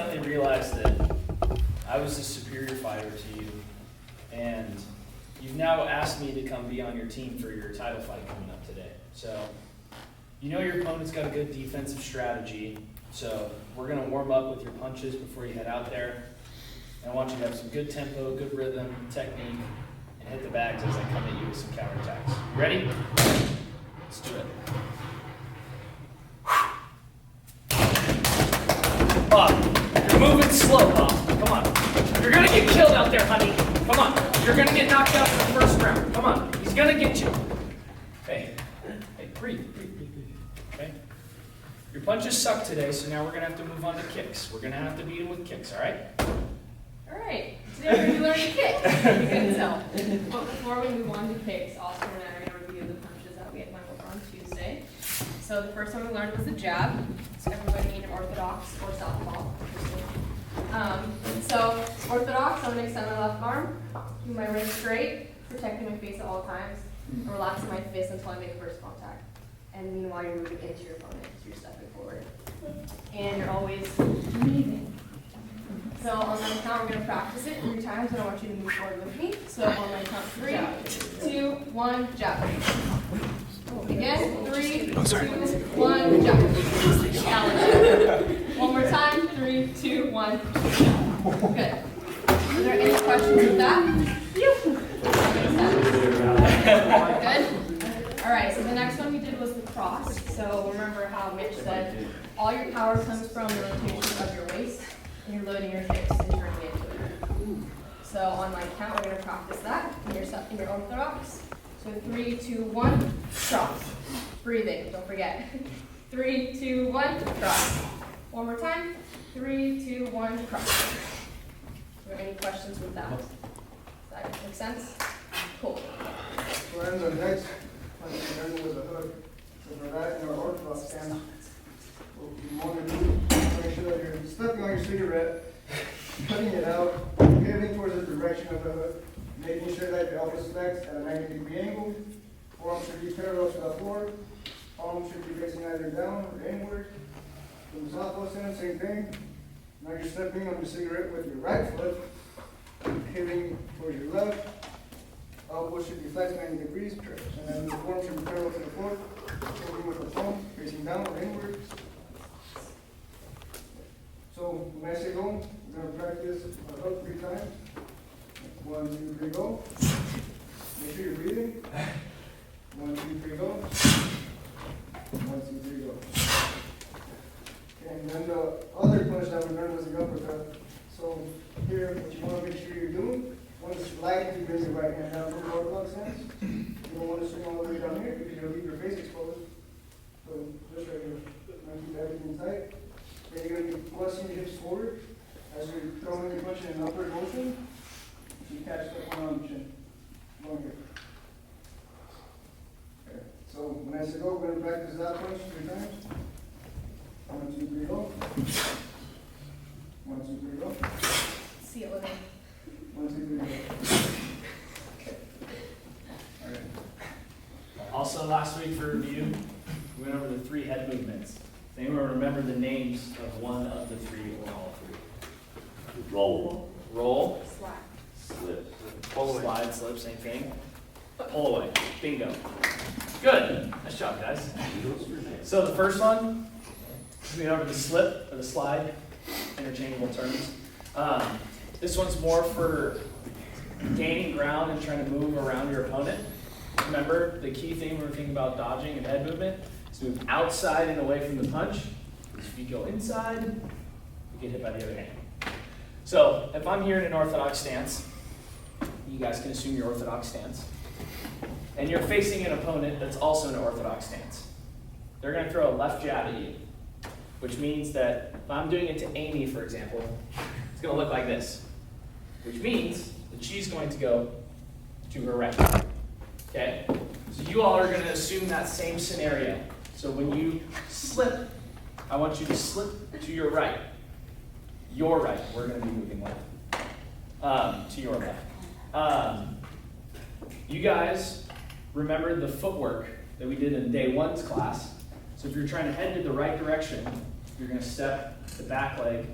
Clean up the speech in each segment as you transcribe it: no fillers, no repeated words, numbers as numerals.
finally realized that I was the superior fighter to you, and you've now asked me to come be on your team for your title fight coming up today. So, you know your opponent's got a good defensive strategy, so we're going to warm up with your punches before you head out there. And I want you to have some good tempo, good rhythm, technique, and hit the bags as I come at you with some counterattacks. You ready? Let's do it. You're moving slow, Bob. Come on. You're gonna get killed out there, honey. Come on. You're gonna get knocked out in the first round. Come on. He's gonna get you. Hey, breathe. Okay? Your punches suck today, so now we're gonna have to move on to kicks. We're gonna have to beat him with kicks, all right? All right. Today we're going to be learning kicks. You can tell. But before we move on to kicks, Oscar and I are going to review the punches that we went over on Tuesday. So the first one we learned was the jab. So everybody in orthodox or southpaw. So orthodox, I'm going to extend my left arm, keep my wrist straight, protecting my face at all times, and relaxing my fist until I make first contact. And meanwhile, you're moving into your opponent, so you're stepping forward. And you're always breathing. So on my count, we're going to practice it 3 times, and I want you to move forward with me. So on my count, 3, 2, 1, jab. Again, 3, 2, 1, jab. Challenge. One more time, 3, 2, 1. Good. Are there any questions with that? Good. All right. So the next one we did was the cross. So remember how Mitch said all your power comes from the rotation of your waist. And you're loading your hips and turning into it. So on my count, we're going to practice that in your orthodox. So 3, 2, 1, cross. Breathing, don't forget. 3, 2, 1, cross. One more time. 3, 2, 1, cross. Are there any questions with that? Does that make sense? Cool. We're in the next one with a hook. So for that in our orthodox stance, what you want to do, make sure that you're stepping on your cigarette, cutting it out, pivoting towards the direction of the hook, making sure that your elbow flex at a 90-degree angle. Forearm should be parallel to the floor. Palm should be facing either down or inward. From the southpaw stance, same thing. Now you're stepping on your cigarette with your right foot, pivoting towards your left. Elbow should be flexed 90 degrees, and then the forearm should be parallel to the floor. Holding with the palm facing down or inward. So when I say go, we're going to practice a hook 3 times. 1, 2, 3, go. Make sure you're breathing. 1, 2, 3, go. 1, 2, 3, go. Okay, and then the other punch that we learned was the uppercut. So here, what you want to make sure you're doing, one is slightly bring your right hand down from the orthodox stance. You don't want to swing all the way down here because you'll leave your face exposed. So just right here, keep everything tight. Then you're going to be thrusting your hips forward as you're throwing your punch in an upward motion. So you catch that one on the chin. Long here. Okay. So when I say go, we're going to practice that punch 3 times. 1, 2, 3, go. 1, 2, 3, go. See it with me. 1, 2, 3, go. All right. Also, last week for review, we went over the 3 head movements. Does anyone remember the names of one of the 3 or all 3? Roll. Roll. Slack. Slip. Slide, slip, same thing. Pull away. Bingo. Good. Nice job, guys. So the first one, we went over the slip or the slide, interchangeable terms. This one's more for gaining ground and trying to move around your opponent. Remember, the key thing when we're thinking about dodging and head movement is move outside and away from the punch. If you go inside, you get hit by the other hand. So if I'm here in an orthodox stance, you guys can assume your orthodox stance, and you're facing an opponent that's also in an orthodox stance. They're going to throw a left jab at you, which means that if I'm doing it to Amy, for example, it's going to look like this, which means that she's going to go to her right. Okay? So you all are going to assume that same scenario. So when you slip, I want you to slip to your right. Your right. We're going to be moving left. To your left. You guys remember the footwork that we did in day 1's class. So if you're trying to head in the right direction, you're going to step the back leg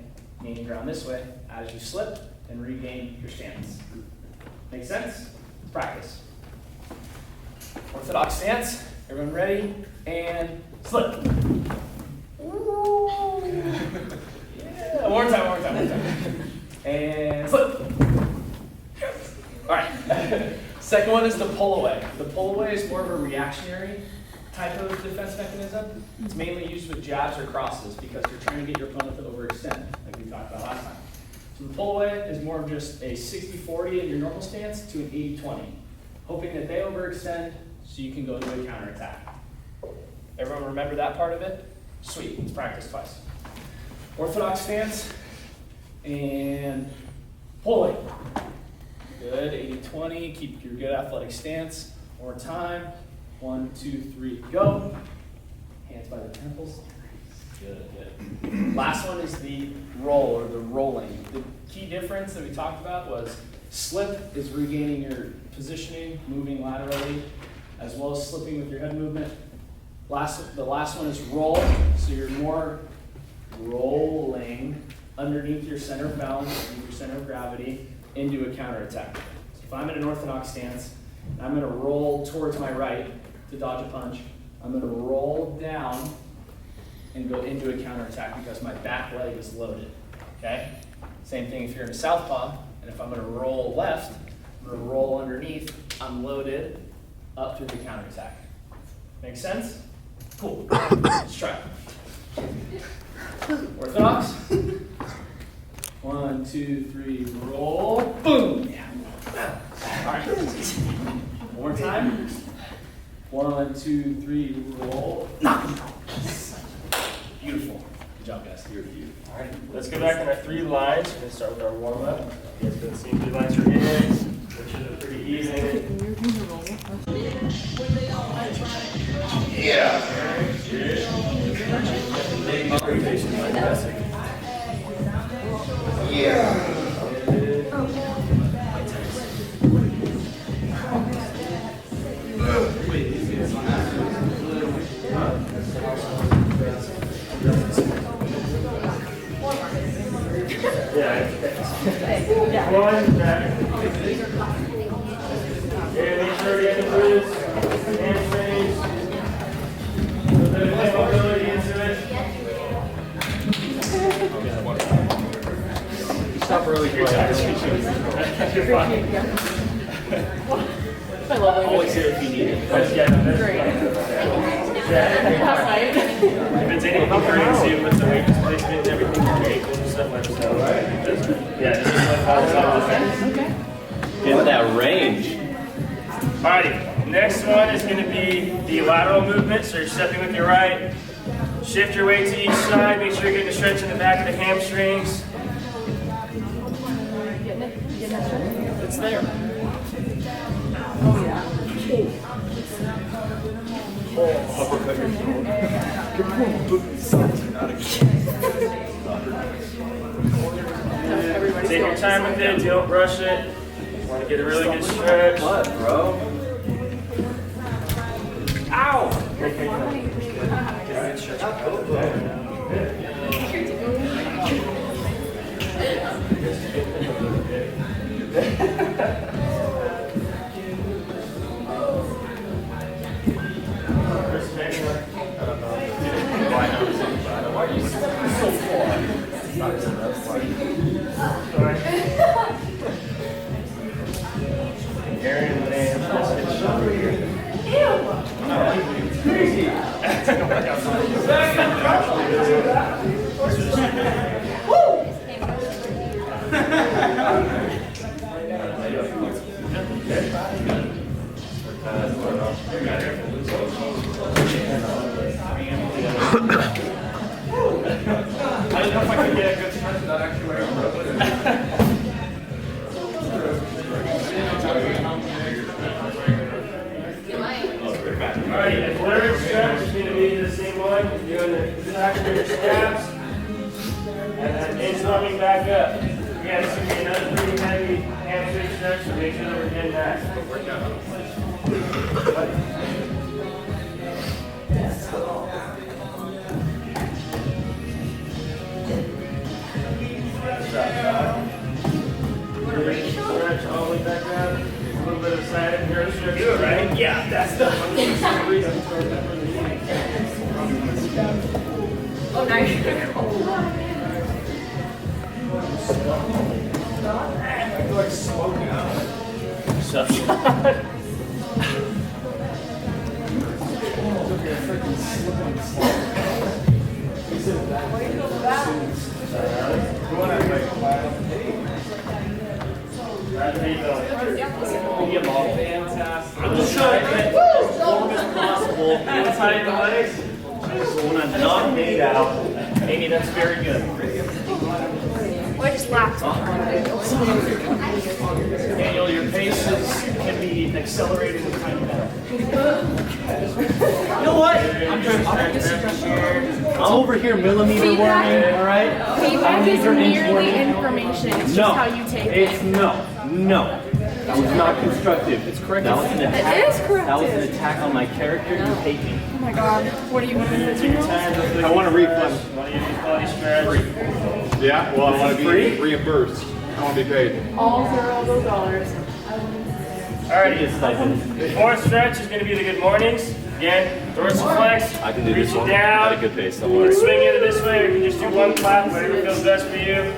gaining ground this way as you slip and regain your stance. Make sense? Let's practice. Orthodox stance. Everyone ready? And slip. Ooh. Yeah. One more time. And slip. All right. Second one is the pull away. The pull away is more of a reactionary type of defense mechanism. It's mainly used with jabs or crosses because you're trying to get your opponent to overextend, like we talked about last time. So the pull away is more of just a 60-40 in your normal stance to an 80-20, hoping that they overextend so you can go to a counterattack. Everyone remember that part of it? Sweet, let's practice twice. Orthodox stance and pull away. Good, 80-20, keep your good athletic stance. One more time. 1, 2, 3, go. Hands by the temples. Good. Last one is the roll or the rolling. The key difference that we talked about was slip is regaining your positioning, moving laterally, as well as slipping with your head movement. The last one is roll, so you're more rolling underneath your center of balance, underneath your center of gravity, into a counterattack. So if I'm in an orthodox stance, I'm going to roll towards my right to dodge a punch. I'm going to roll down and go into a counterattack because my back leg is loaded. Okay? Same thing if you're in a southpaw, and if I'm going to roll left, I'm going to roll underneath. I'm loaded up through the counterattack. Make sense? Cool. Let's try it. Orthodox. 1, 2, 3, roll. Boom. Yeah. All right. One more time. 1, 2, 3, roll. Beautiful. Good job, guys. You're beautiful. All right, let's go back on our 3 lines. We're going to start with our warm-up. You guys can see 3 lines for innings, which is pretty easy. One, back. Okay, make sure you get the glutes, hamstrings, a little bit of mobility into it. Stop early. You're fine. I love it. Always here if you need it. If it's anything crazy with the weight displacement and everything, your ankles and stuff like that. Yeah, just like follow the Get that range. Alrighty, next one is going to be the lateral movement. So you're stepping with your right, shift your weight to each side, make sure you're getting a stretch in the back of the hamstrings. It's there. Take your time with it, don't rush it. Want to get a really good stretch. What, bro? I don't know if I can get a good stretch without actually wearing a Alright, the third stretch is going to be the same one. You're doing the back of your straps. And then inch-slumming back up. Again, this is going to be another pretty heavy hamstring stretch, so make sure that we're getting that. side of your stretch. Do it right. Yeah, that's the. Oh, nice. I feel like smoking out. I'm just trying to get as long as possible inside the legs. So when I'm not made out, Amy, that's very good. I just laughed. Daniel, your paces can be accelerated and timed down. You know what? I'm over here millimeter warming, all right? Feedback is Millimeter inch merely warming. information. It's just No, how you take it's it. no. That was not constructive. It's correct. That was an attack. It is corrective. That was an attack on my character. You hate me. Oh my god. What do you want to do? I want a refund. Want to use this body stretch? Yeah, well, I want to Free? be reimbursed. I want to be paid. All $0 those dollars. Alrighty, the fourth stretch is going to be the good mornings. Again, dorsal flex. I can do this Reaching one down. at a good pace, don't You worry. can swing it this way, or you can just do one clap, whatever feels best for you.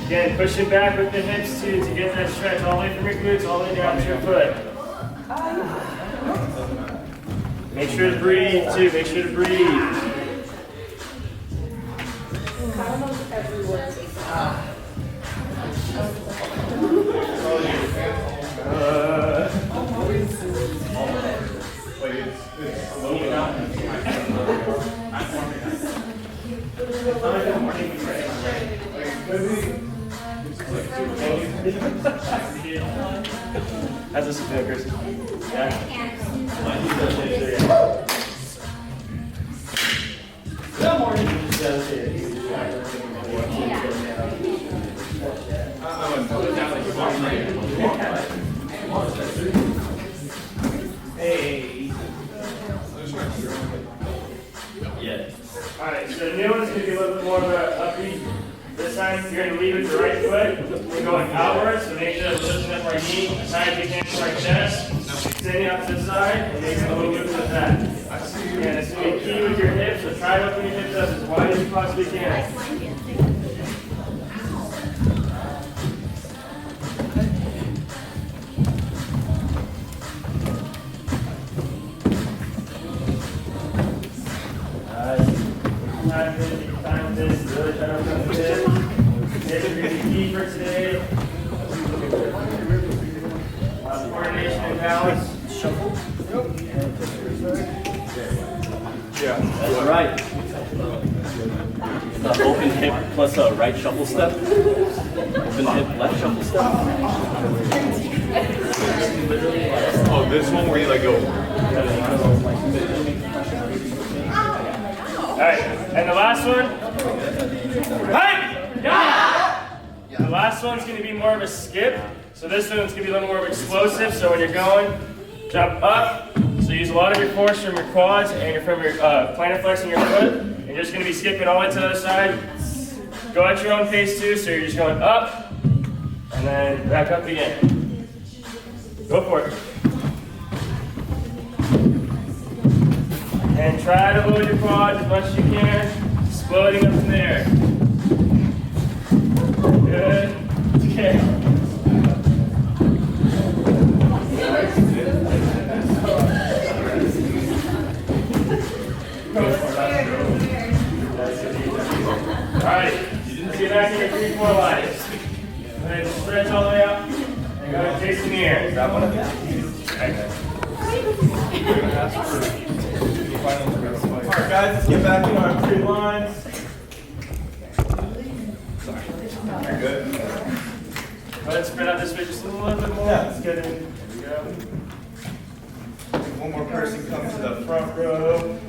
Again, pushing back with the hips too to get that stretch all the way from your glutes, all the way down to your foot. Make sure to breathe too, make sure to breathe. How's this feel, Chris? Yeah? Good morning. Hey. Yeah. Alright, so the new one's going to be a little bit more of an upbeat. This time, you're going to lead with your right foot. We're going outwards, so make sure that we're lifting up our knee as high as we can to our chest. Extending out to the side, and making a little movement with that. And it's going to be key with your hips, so try to open your hips up as wide as you possibly can. Time this, really try to open the hips. Hips are going to be key for today. Coordination and balance. That's right. The open hip plus a right shuffle step. Open hip, left shuffle step. Oh, this one where you like go. Alright, and the last one. Hey! Yeah! The last one's going to be more of a skip. So this one's going to be a little more of explosive. So when you're going, jump up. So use a lot of your force from your quads and from your plantar flexing your foot. You're just going to be skipping all the way to the other side. Go at your own pace too. So you're just going up and then back up again. Go for it. And try to load your quads as much as you can. Exploding up in there. Good. Okay. Alright, let's get back to your 3-4 lines. And then stretch all the way up. And go and chase in the air. That one? Alright guys, let's get back into our 3 lines. Sorry. You're good. Go ahead and spread out this way just a little bit more. Yeah. Let's get in. There we go. One more person comes to the front row.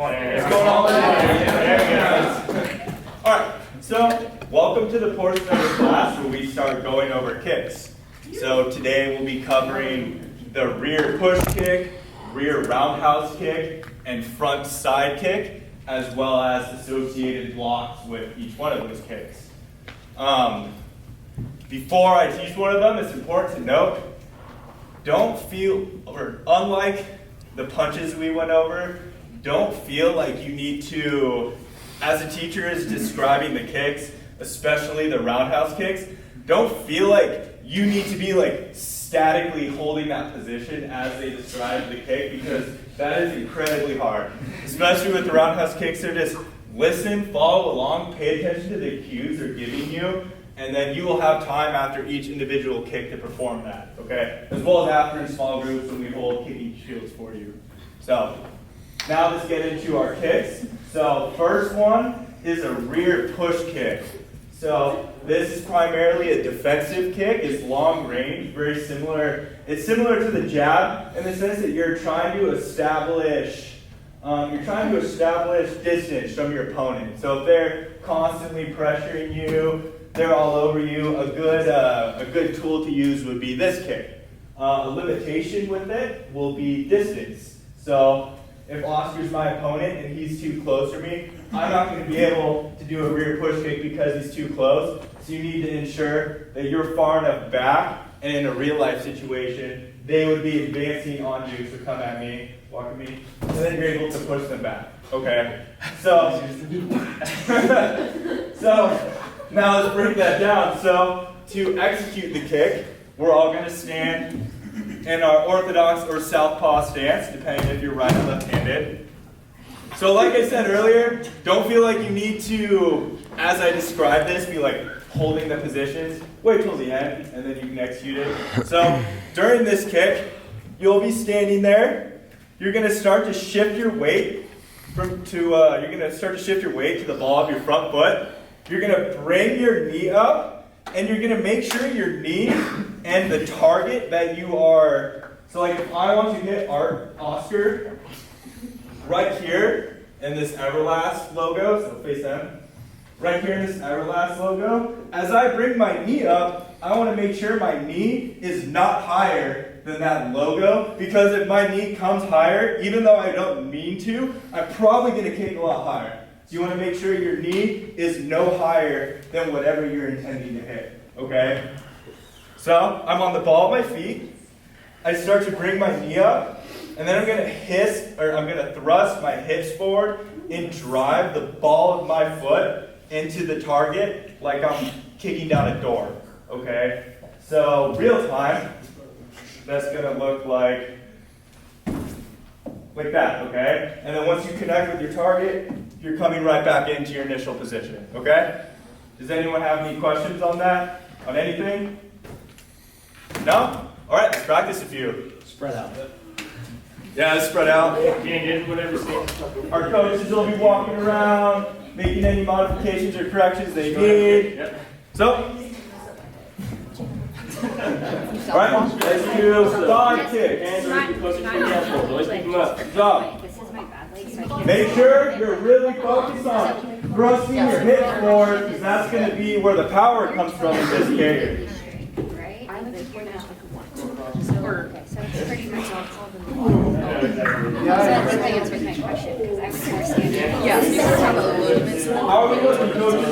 It's going all the way. There we go. Alright, so welcome to the portion of the class where we start going over kicks. So today we'll be covering the rear push kick, rear roundhouse kick, and front side kick, as well as associated blocks with each one of those kicks. Before I teach one of them, it's important to note, don't feel, or unlike the punches we went over, don't feel like you need to, as a teacher is describing the kicks, especially the roundhouse kicks, don't feel like you need to be like statically holding that position as they describe the kick, because that is incredibly hard. Especially with the roundhouse kicks, they're just listen, follow along, pay attention to the cues they're giving you, and then you will have time after each individual kick to perform that, okay? As well as after in small groups when we hold kicking shields for you. So, now let's get into our kicks. So, first one is a rear push kick. So, this is primarily a defensive kick. It's long range, very similar. It's similar to the jab in the sense that you're trying to establish distance from your opponent. So if they're constantly pressuring you, they're all over you, a good tool to use would be this kick. A limitation with it will be distance. So if Oscar's my opponent and he's too close for me, I'm not going to be able to do a rear push kick because he's too close. So you need to ensure that you're far enough back, and in a real life situation, they would be advancing on you, so come at me, walk at me, and then you're able to push them back, okay? So now let's break that down. So to execute the kick, we're all going to stand in our orthodox or southpaw stance, depending if you're right or left-handed. So like I said earlier, don't feel like you need to, as I describe this, be like holding the positions. Wait till the end, and then you can execute it. So during this kick, you'll be standing there. You're going to start to shift your weight to the ball of your front foot. You're going to bring your knee up, and you're going to make sure your knee and the target that you are. So like if I want to hit Oscar right here in this Everlast logo, so face them. Right here in this Everlast logo, as I bring my knee up, I want to make sure my knee is not higher than that logo, because if my knee comes higher, even though I don't mean to, I'm probably going to kick a lot higher. So you want to make sure your knee is no higher than whatever you're intending to hit, okay? So I'm on the ball of my feet. I start to bring my knee up, and then I'm going to thrust my hips forward and drive the ball of my foot into the target like I'm kicking down a door, okay? So real time, that's gonna look like that, okay? And then once you connect with your target, you're coming right back into your initial position, okay? Does anyone have any questions on that? On anything? No? All right, let's practice a few. Spread out. Yeah, let's spread out. Our coaches will be walking around, making any modifications or corrections they need. So, all right, let's do dog kick. So, make sure you're really focused on thrusting your hips forward, because that's going to be where the power comes from in this game. So it's pretty much all the so that's the answer to my question, because I was more standing. Yes, you can have a little bit slower. How are we looking, coaches?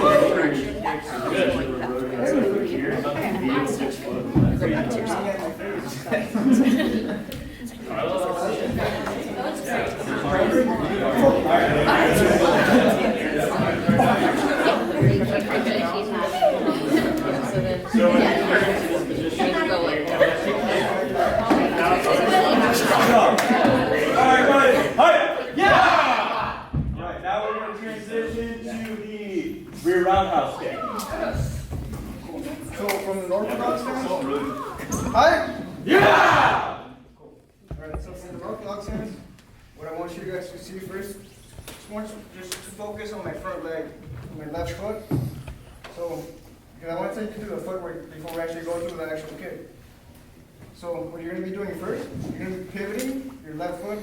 Rear roundhouse kick. So from the orthodox stance, hi. Yeah! Alright, so from the orthodox stance, what I want you guys to see first, just to focus on my front leg, my left foot. So, because I want to take you to the footwork before we actually go through the actual kick. So what you're going to be doing first, you're going to be pivoting your left foot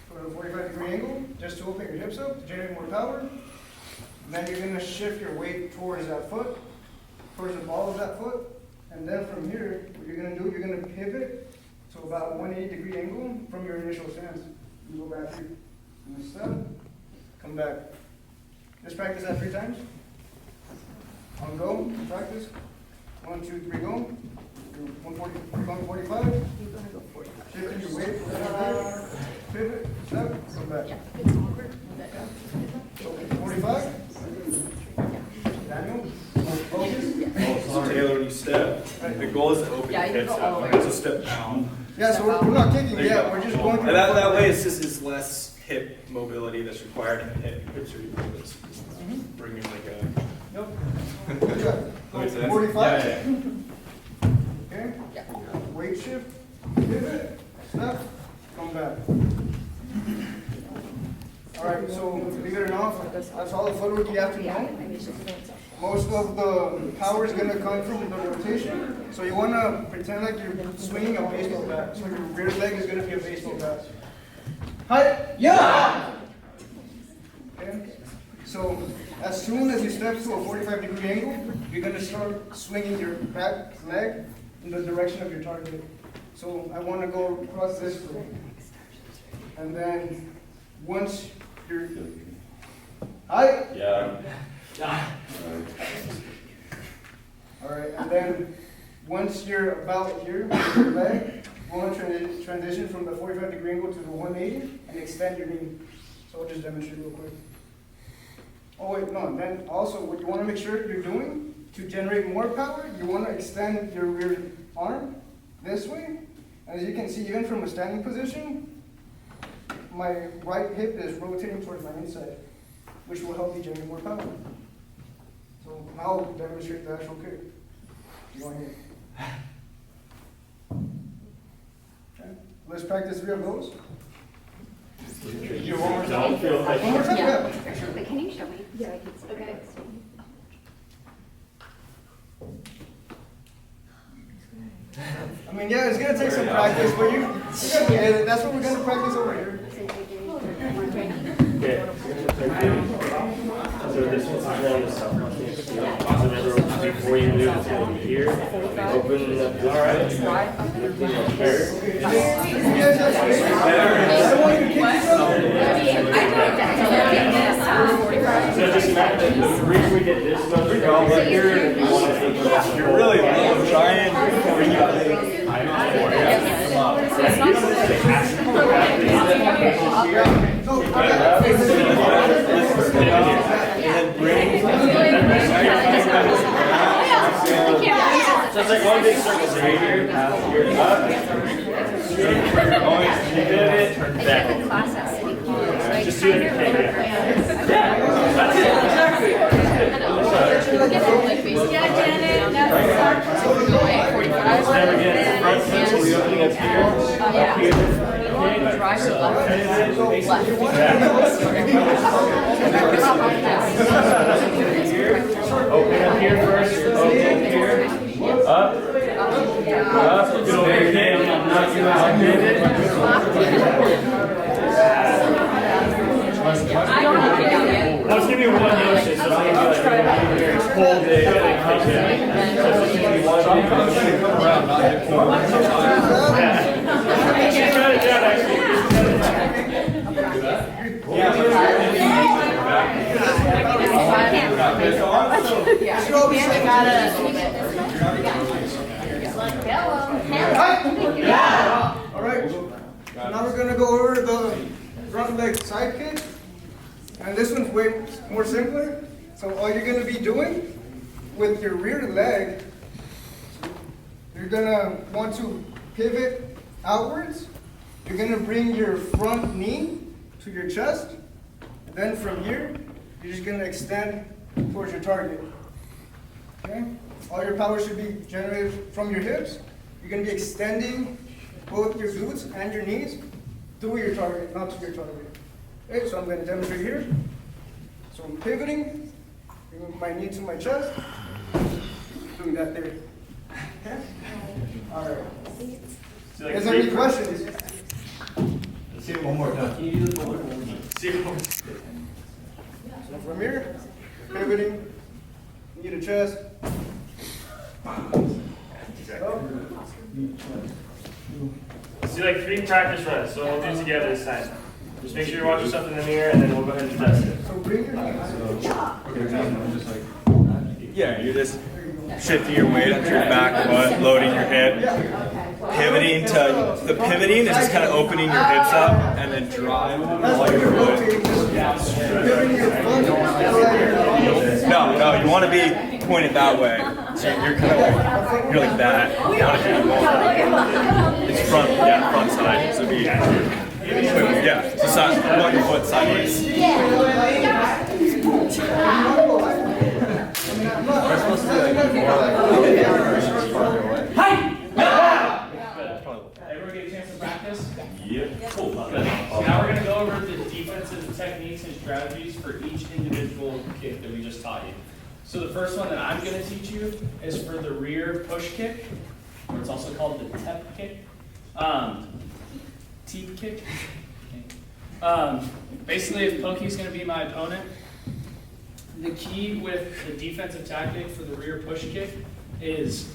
for a 45-degree angle, just to open your hips up, to generate more power. And then you're going to shift your weight towards that foot, towards the ball of that foot. And then from here, what you're going to do, you're going to pivot to about 180-degree angle from your initial stance. You go back here, and step, come back. Just practice that 3 times. On go, practice. 1, 2, 3, go. 145. Shifting your weight. Pivot, step, come back. 45. Daniel, focus. So Taylor, when you step, the goal is to open your hips up. So step down. Yeah, so we're not kicking There you yet, go. we're just going through. And that way it's just it's less hip mobility that's required in hips or bring in like a. Yep. Good job. Makes sense? 45. Yeah. Okay? Weight shift, pivot, step, come back. All right, so believe it or not, that's all the footwork you have to know. Most of the power is going to come from the rotation. So you want to pretend like you're swinging a baseball bat. So your rear leg is going to be a baseball bat. Hi. Yeah. Okay. So as soon as you step to a 45-degree angle, you're going to start swinging your back leg in the direction of your target. So I want to go across this way. And then once you're hi. Yeah. All right, and then once you're about here with your leg, you want to transition from the 45-degree angle to the 180 and extend your knee. So I'll just demonstrate real quick. Oh wait, no, and then also what you want to make sure you're doing to generate more power, you want to extend your rear arm this way. As you can see, even from a standing position, my right hip is rotating towards my inside, which will help me generate more power. So now I'll demonstrate the actual kick. You want here. Okay. Let's practice 3 of those. You one more time. One more time, yeah. But can you show me? So I can see. Okay. I mean, yeah, it's gonna take some practice, but you're gonna get it. That's what we're gonna practice over here. Okay. So this one's on the stuff. So remember, before you move, it's going to be here. Open up. All right. So just imagine the reason we did this much is all right here. And you want to You're really low. Try and bring your leg. So it's like one big circle. So you're here, you're up, always pivot, turn back. Just do it in the kick. Yeah, that's it, exactly. Never get front pencil, you're looking up here. Drive your left. Open up here first, open here, up, go over your head, knock you out, pivot. Let's give me one motion, so it's going to be like hold it, and then kick it. So it's just going to be one motion. She's got it down, actually. All right. Now we're gonna go over the front leg side kick, and this one's way more simpler. So all you're gonna be doing with your rear leg, you're gonna want to pivot outwards. You're gonna bring your front knee to your chest. Then from here, you're just gonna extend towards your target. Okay? All your power should be generated from your hips. You're gonna be extending both your glutes and your knees through your target, not to your target. Okay, so I'm gonna demonstrate here. So I'm pivoting, bringing my knee to my chest, doing that there. Okay? All right. So like Is there any questions? Let's see it one more time. Can you do this one more time? See it one more time. So from here, pivoting, knee to chest. Up. Let's do like 3 practice runs, so we'll do it together this time. Just make sure you watch yourself in the mirror, and then we'll go ahead and test it. So bring your knee. Yeah, you're just. shifting your weight onto your back foot, loading your hip, pivoting to, the pivoting is just kind of opening your hips up and then driving all your foot. No, you want to be pointed that way. So you're kind of like, you're like that. You want to be more, it's front side. So be, so side, you want your foot sideways. Everyone get a chance to practice? Yep. Cool. Good. So now we're going to go over the defensive techniques and strategies for each individual kick that we just taught you. So the first one that I'm going to teach you is for the rear push kick, or it's also called the tep kick. Teep kick. Basically, if Pokey's going to be my opponent, the key with the defensive tactic for the rear push kick is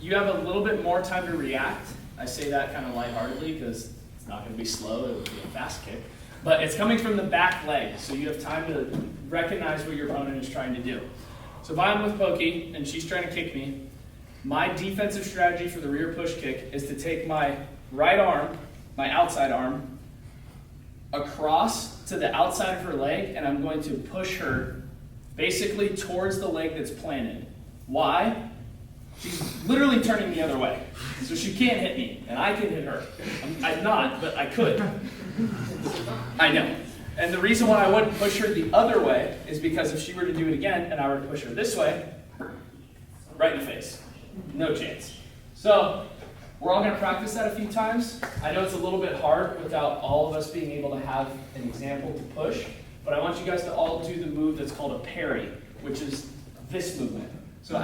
you have a little bit more time to react. I say that kind of lightheartedly because it's not going to be slow, it will be a fast kick. But it's coming from the back leg, so you have time to recognize what your opponent is trying to do. So if I'm with Pokey and she's trying to kick me, my defensive strategy for the rear push kick is to take my right arm, my outside arm, across to the outside of her leg, and I'm going to push her basically towards the leg that's planted. Why? She's literally turning the other way, so she can't hit me, and I can hit her. I'm not, but I could. I know. And the reason why I wouldn't push her the other way is because if she were to do it again, and I were to push her this way, right in the face. No chance. So we're all going to practice that a few times. I know it's a little bit hard without all of us being able to have an example to push, but I want you guys to all do the move that's called a parry, which is this movement. So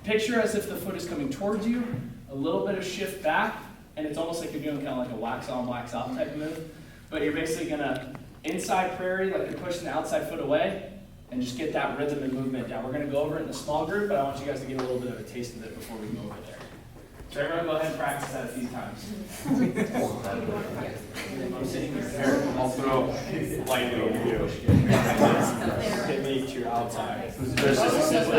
picture as if the foot is coming towards you, a little bit of shift back, and it's almost like you're doing kind of like a wax on, wax off type move. But you're basically going to inside parry, like you're pushing the outside foot away, and just get that rhythm and movement down. We're going to go over it in a small group, but I want you guys to get a little bit of a taste of it before we go over there. So everyone go ahead and practice that a few times. I'm sitting here. I'll throw lightly over you. Hit me to your outside. There's just a simple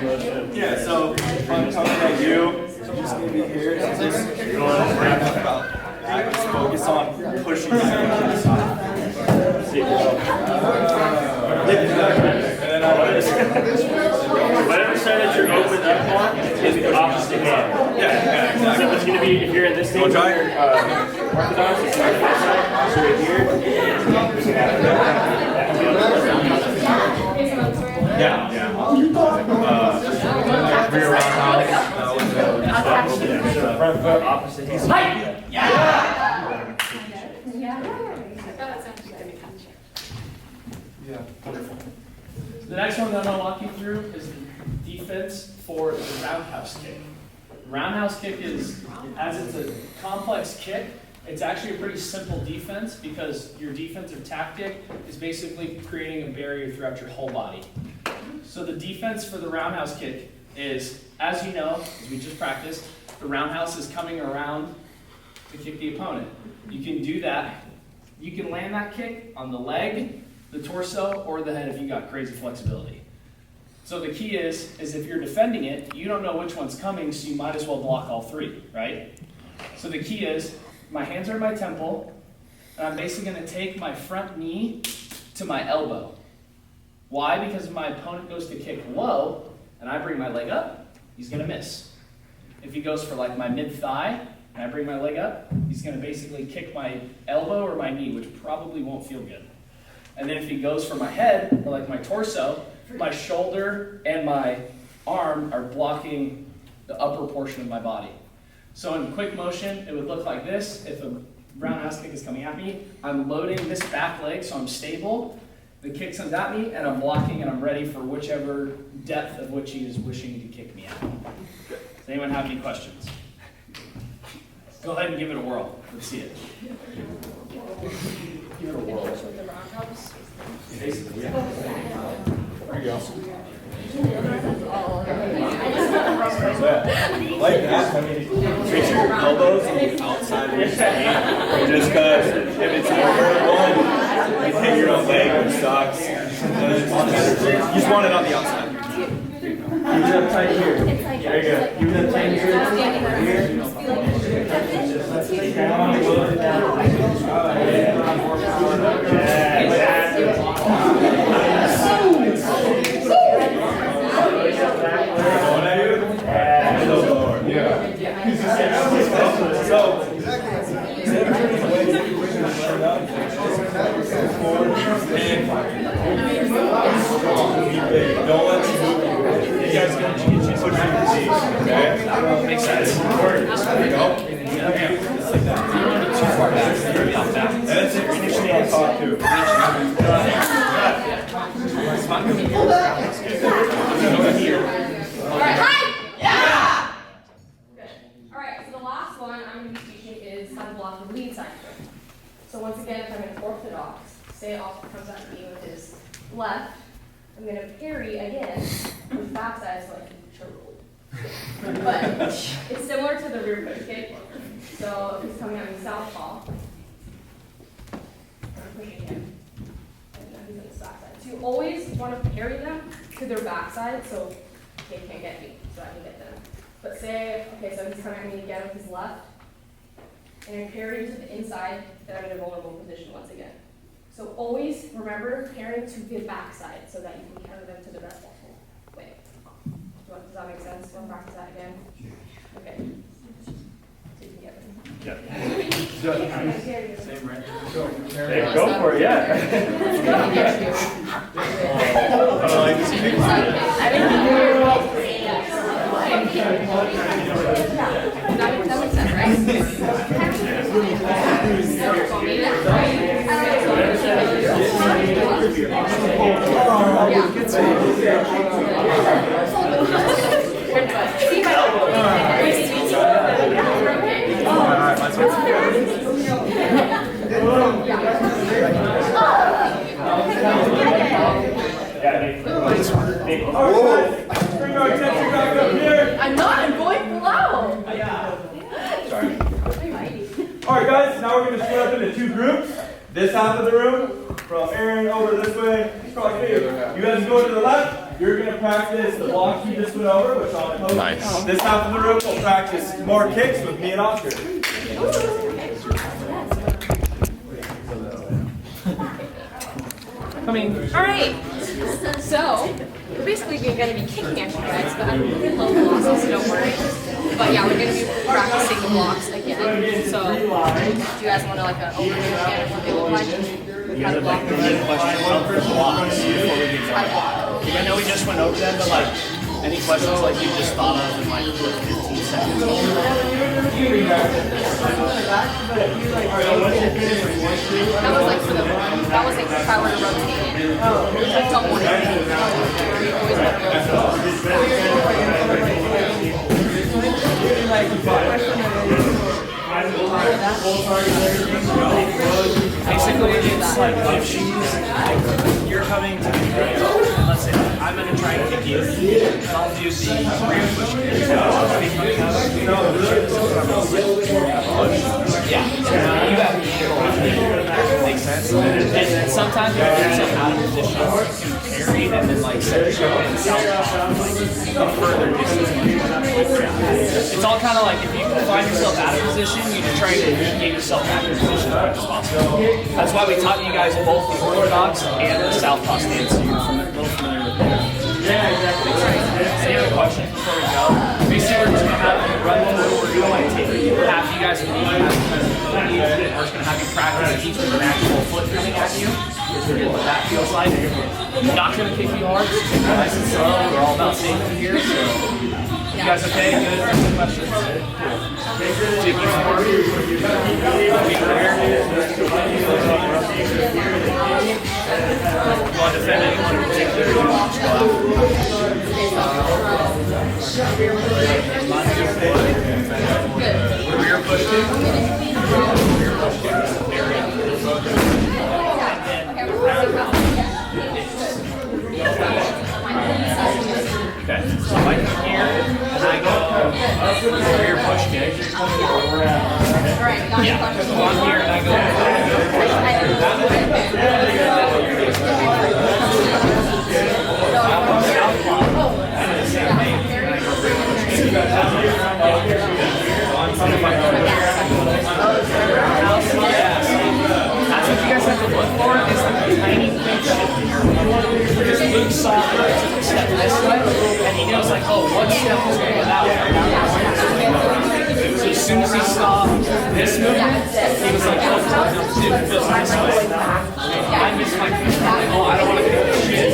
motion. Yeah, so if I'm coming at you, so I'm just going to be here. So just, you don't want to worry about that. Just focus on pushing my foot to the side. See, and then Whatever side that you're open up on is the opposite hand. yeah, exactly. So it's going to be, if you're in this thing, Wanna try? orthodox, it's on the side. So right here. Yeah. Rear roundhouse. Front foot, opposite hand. The next one that I'll walk you through is the defense for the roundhouse kick. Roundhouse kick is, as it's a complex kick, it's actually a pretty simple defense because your defensive tactic is basically creating a barrier throughout your whole body. So the defense for the roundhouse kick is, as you know, as we just practiced, the roundhouse is coming around to kick the opponent. You can do that. You can land that kick on the leg, the torso, or the head if you got crazy flexibility. So the key is if you're defending it, you don't know which one's coming, so you might as well block all three, right? So the key is, my hands are at my temple, and I'm basically going to take my front knee to my elbow. Why? Because if my opponent goes to kick low, and I bring my leg up, he's going to miss. If he goes for like my mid-thigh, and I bring my leg up, he's going to basically kick my elbow or my knee, which probably won't feel good. And then if he goes for my head, or like my torso, my shoulder and my arm are blocking the upper portion of my body. So in quick motion, it would look like this. If a roundhouse kick is coming at me, I'm loading this back leg so I'm stable. The kick comes at me and I'm blocking and I'm ready for whichever depth of which he is wishing to kick me at. Does anyone have any questions? Go ahead and give it a whirl. Let's see it. Give it a whirl. Basically, yeah. There you go. Like that. Make sure your elbows on the outside of your knee. Just because if it's an over one, you hit your own leg, which sucks. You just want it on the outside. Keep it up tight here. It's like, There you go. Keep it up tight here. standing right Here. here. Just be like, that's it. Come on, close it down. Don't let me move you. You guys gonna push your knees, okay? Makes sense. There you go. And that's it. Reach your hand, talk to. Alright, hi! Yeah! Good. Alright, so the last one I'm going to be teaching is how to block the lead side kick. So once again, if I'm an orthodox, say Oscar comes at me with his left, I'm going to parry again with backside so I can control. But it's similar to the rear push kick. So if he's coming at me southpaw, I'm pushing him. And then he's on his backside. So you always want to parry them to their backside so they can't get me, so I can get them. But say, okay, so he's coming at me again with his left, and I parry to the inside, then I'm in a vulnerable position once again. So always remember parrying to the backside so that you can counter them to the best possible way. Does that make sense? Want to practice that again? Okay. So you can get them. Same, right? Hey, go for it, yeah. That makes sense, Bring our attention back up here. I'm not, I'm going below. Sorry. Alright. All right, guys, now we're going to split up into two groups. This half of the room, from Aaron over this way, probably me. You guys go to the left. You're going to practice the blocks you just went over, which I'll post. Nice. This half of the room will practice more kicks with me and Oscar. Alright, so we're basically going to be kicking at you guys, but I'm really low velocity, so don't worry. But yeah, we're going to be practicing the blocks again. So do you guys want to like an overview again of what they look like? You guys have like any questions about the blocks before we get started? I know we just went over them, but like any questions like you just thought of in like 15 seconds? That was like for the, that was like if I were to rotate it. I don't want Basically, it's like if she's, you're coming to me, right? And let's say I'm going to try and kick you. I'll do the rear push kick. Yeah. So now you have to make sense. And then sometimes you have to get out of position. You can parry and then like set yourself in southpaw, like further distance. It's all kind of like if you find yourself out of position, you just try to get yourself back in position as much as possible. That's why we taught you guys both the orthodox and the southpaw stance, so you're a little familiar with both. Yeah, exactly. Any other questions before we go? Basically, we're just going to have you run through. We're going to take half you guys lead, half you guys lead. We're just going to have you practice each with an actual foot coming at you. What that feels like. I'm not going to kick you hard. Just take it nice and slow. We're all about safety here. So, you guys okay? Good. Good questions. Take you forward. Be clear. You want to defend anyone in particular? Rear push kick. Rear push kick is very okay, so if I come here and I go rear push kick. Yeah, so I'm here and I go southpaw. And the same thing. saw this movement, he was like, oh, dude, it feels this way. I miss my fish. Oh, I don't want to pick shit.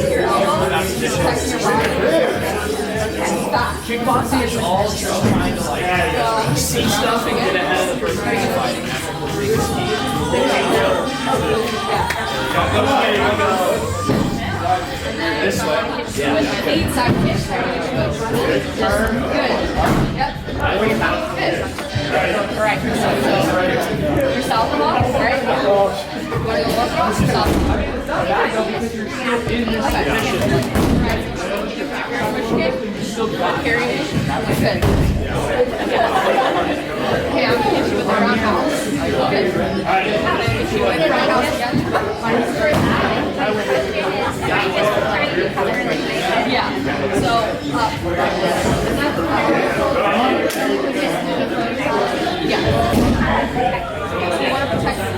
Kickboxing is all just trying to like see stuff and get ahead of the person who's fighting. That's like the biggest key. This way. With lead side kick, try to get you good. Good. Yep. Good. Correct. So, your southpaw, right? You want to go look across your southpaw? Push kick. Carry it. Good. Okay, I'm going to hit you with the roundhouse. Good. Hit you with the roundhouse again. Yeah. So, yeah. You want to protect your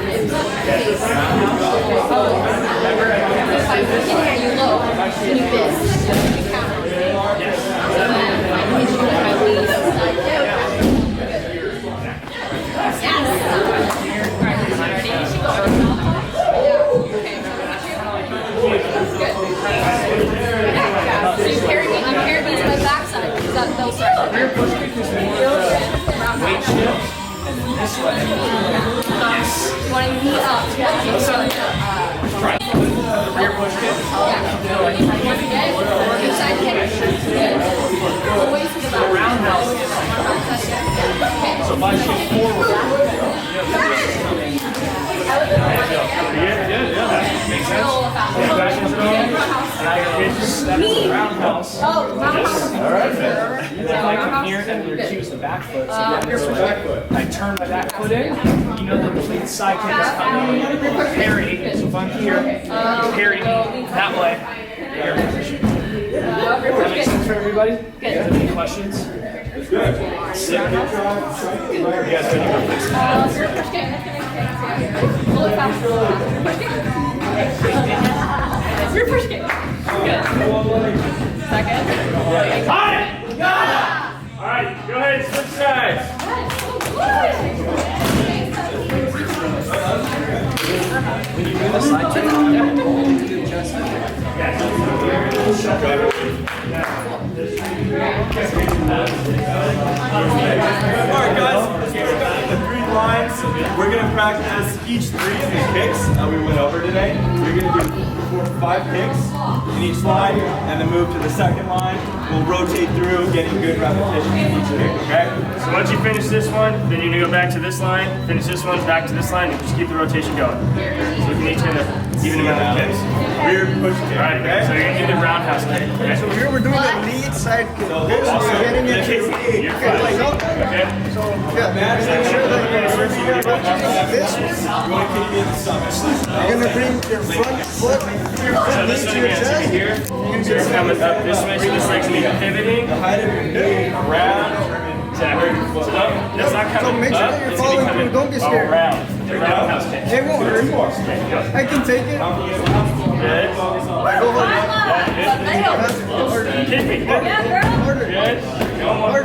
face. If I hit you low, and you miss, you counter. So then I hit you with my lead side. So you carry me to my backside. Is that those right? Rear push kick is more weight shift, and then this way. Yes. You want to knee up. Right. Rear push kick. Yeah. Inside kick. Good. Always to the back. Roundhouse is so if I shift forward, makes sense. And I hit step to the roundhouse. Oh, roundhouse. All right. And then I come here and your cue is the back foot. So I turn my back foot in. You know that the lead side kick is coming. Parry. So if I'm here, parry that way. Does that make sense for everybody? Any questions? Good. Sit. You guys ready to go fix Rear push kick. Good. Second. All right, go ahead and switch sides. When you do the side kick, do the chest. Alright guys, let's work on the 3 lines. We're going to practice each 3 of the kicks we went over today. You're going to do 4 or 5 kicks in each line and then move to the second line. We'll rotate through, getting good repetition in each kick, okay? So once you finish this one, then you're gonna go back to this line, finish this one, back to this line, and just keep the rotation going. So you can each hit an even amount of kicks. Rear push kick, All right, okay? so you're gonna do the roundhouse kick. Okay? So here we're doing the lead side kick. So you're getting it to You're fine. Okay? yeah. Make sure that you're this one. You want to keep me in the stomach. You're gonna bring your front foot, your So this knee one to your again is gonna be chest. here. So you're coming up this way, so this leg's gonna be pivoting, Height of your knee. around. Exactly. So that's not coming So make sure up, that you're it's gonna be following coming through. Don't be scared. around. The roundhouse kick. It won't hurt. Okay, go. I can take it. Good. Go harder. Hit me. Good. Harder. Good. Go one more.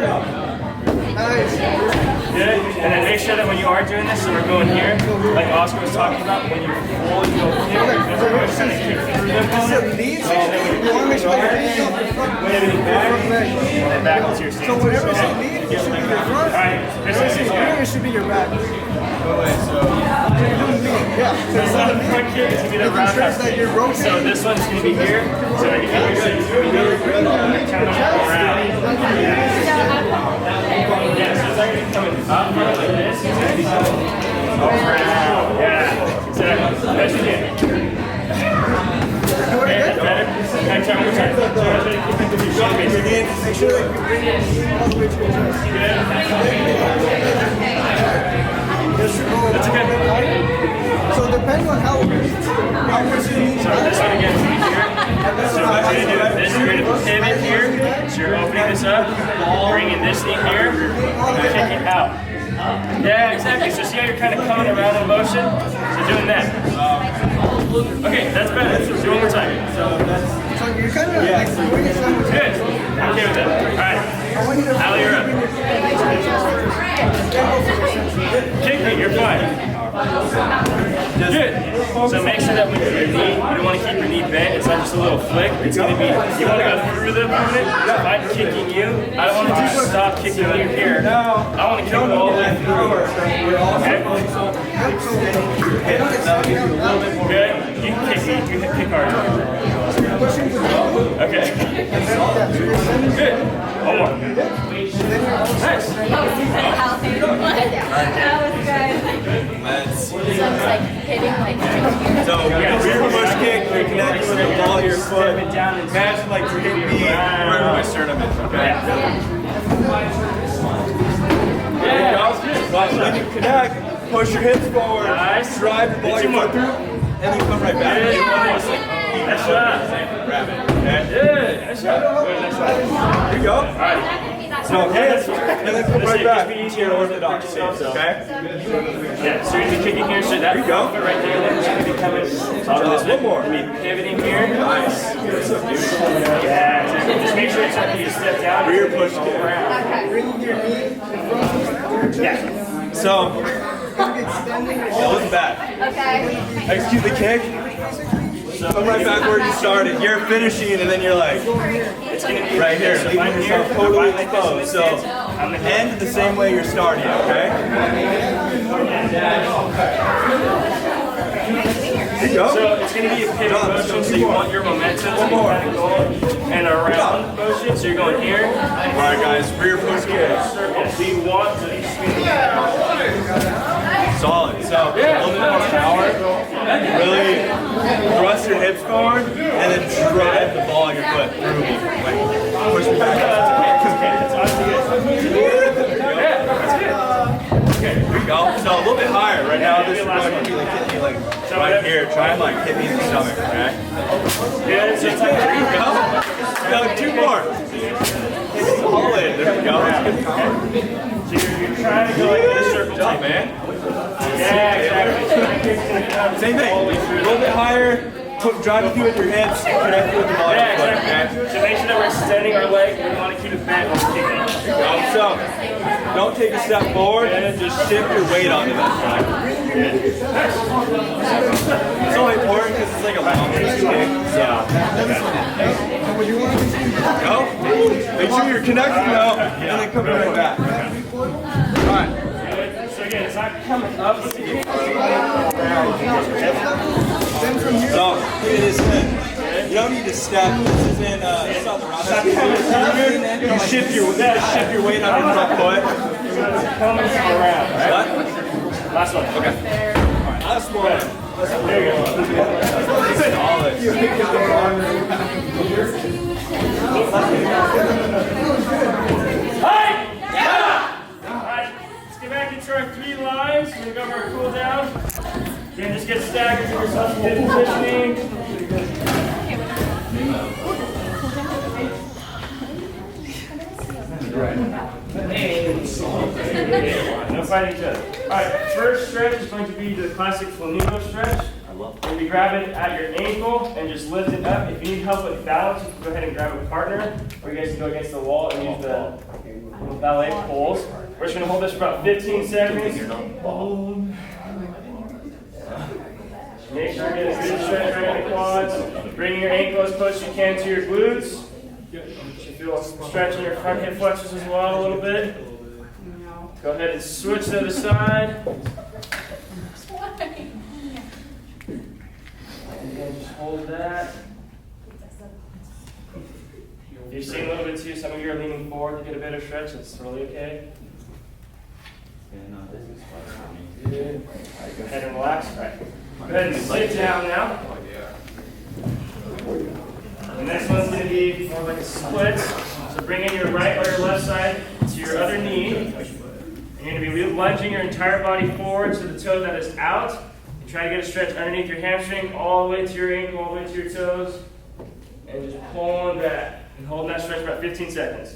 Nice. Good. And then make sure that when you are doing this, so we're going here, like Oscar was talking about, when you're full, you go kick, and we're going to kind of kick through the This is opponent, lead. You want to make sure that your knees off your front leg. and then back into your So stance. whenever it's lead, it should be your front. Alright, this is Here, here. it should be your back. Yeah. So It's not a front kick, it's going to be the roundhouse that you're kick. rotating. So this one's going to be here, so that you can make sure it's going to be here, and kind of around. Yeah, so it's not going to be coming up like this, it's going to be coming around. Yeah, exactly. That's what you do. Okay, that's better. Next time, return. So that's what you keep the position, basically. Make sure that you bring it all the way to your chest. That's okay. So depending on how much you need. So this one again is going to be here. So what you're going to do is this, you're going to pivot here. So you're opening this up, bringing this in here, and kicking out. Yeah, exactly. So see how you're kind of coming around in motion? So doing that. Okay, that's better. So do one more time. So you're kind of like doing it somewhere. Good. I'm okay with that. All right. Allie, you're up. Kick it, you're fine. Good. So make sure that when your knee, you don't want to keep your knee bent. It's not just a little flick. It's going to be, you want to go through the opponent. So if I'm kicking you, I don't want to just stop kicking you here. I want to kick you all the way through. Okay? Good. You can kick me. You can kick hard. Okay. Good. One more. Nice. That was good. So it's like hitting like right here. So rear push kick, you're connecting with the ball of your foot. Imagine like you're hitting me right where my sternum is, okay? There you go. But when you connect, push your hips forward, drive the ball of your foot through, and then come right back. Nice shot. Grab it, okay? Good. Nice shot. Good. Nice shot. Here you go. All right. So hands, and then come right back to your orthodox shape, okay? Yeah, so you're going to be kicking here, so that There you go. foot right there, then you're going to be coming. One more. Pivoting here. Nice. Yeah, exactly. Just make sure it's like you step down. Rear push kick. Yeah. So, that wasn't bad. Okay. Execute the kick. Come right back where you started. You're finishing, and then you're like, It's going to be right here, So if leaving I'm here, yourself totally if I'm like this in exposed. this So, stance, I'm going to end the same way you're starting, okay? There you go. So it's going to be a pivot motion, so you want your momentum to be kind of going and around motion. So you're going here. All right, guys, rear push kick. Circle. So you want to Solid. So, a little bit more power. Really thrust your hips forward, and then drive the ball of your foot through me. Like, push me back. Okay, here we go. So a little bit higher. Right now, this is going to be like hitting me like right here. Try and like hit me in the stomach, okay? Good. So it's like There you go. No, two more. Solid. There we go. So you're trying to go like this circle Good job, too. man. Yeah, exactly. Same thing. A little bit higher. Drive it through with your hips. Connect with the ball. Yeah, exactly. So make sure that we're extending our leg. We want to keep it bent when we're kicking. So, don't take a step forward and then just shift your weight onto that side. It's only important because it's like a long kick. Go. Make sure you're connecting though, and then come right back. Alright. So again, it's not coming up. So, it is you don't need to step. This is in you shift your weight on your front foot. Coming around. Right? What? Last one. Okay. Alright, last one. There you go. Hey! Yeah! Alright, let's get back into our 3 lines. We're going to go over our cool down. Again, just get staggered, give yourself some good positioning. No fighting each other. Alright, first stretch is going to be the classic flamingo stretch. You're going to be grabbing at your ankle and just lift it up. If you need help with balance, you can go ahead and grab a partner, or you guys can go against the wall and use the ballet poles. We're just going to hold this for about 15 seconds. Make sure you get a good stretch right in the quads. Bring your ankle as close as you can to your glutes. You should feel stretching your front hip flexors as well a little bit. Go ahead and switch to the side. And just hold that. If you're seeing a little bit too, some of you are leaning forward to get a better stretch. That's totally okay. Good. All right, go ahead and relax. All right. Go ahead and sit down now. The next one's going to be more like a split. So bring in your right or your left side to your other knee. And you're going to be lunging your entire body forward to the toe that is out. And try to get a stretch underneath your hamstring, all the way to your ankle, all the way to your toes. And just pulling that. And holding that stretch for about 15 seconds.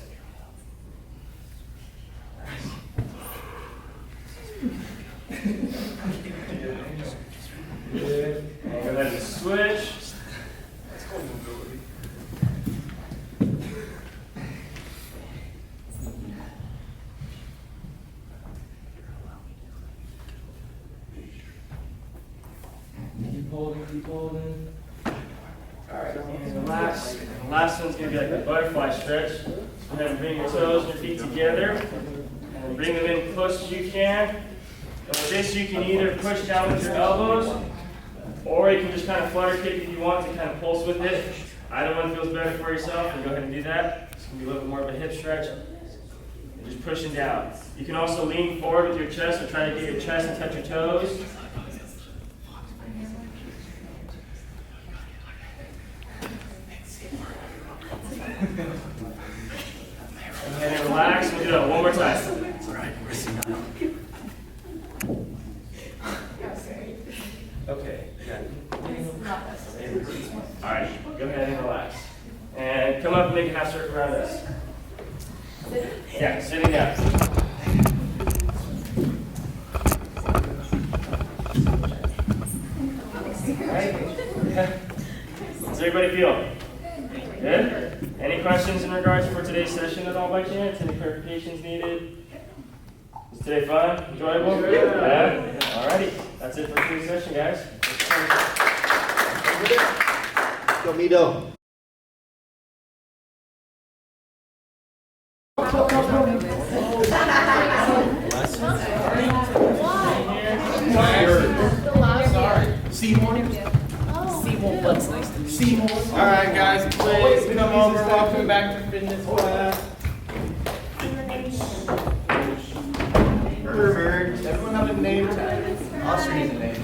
Good. And go ahead and switch. keep holding. Alright, and relax. And the last one's gonna be like a butterfly stretch. So go ahead and bring your toes and your feet together. And bring them in close as you can. And with this, you can either push down with your elbows, or you can just kind of flutter kick if you want to kind of pulse with it. Either one feels better for yourself, and go ahead and do that. It's gonna be a little bit more of a hip stretch. And just pushing down. You can also lean forward with your chest, or try to get your chest and touch your toes. And then relax, we'll do it one more time. Okay, alright, go ahead and relax. And come up and make a half circle around us. Yeah, sitting down. Does everybody feel good? Any questions in regards for today's session at all by chance? Any clarifications needed? Was today fun? Enjoyable? Yeah? Alrighty, that's it for today's session, guys. Go, Mito. Alright guys, please come over. Welcome back to fitness class. Herbert. Everyone have a name tag. Oscar needs a name tag.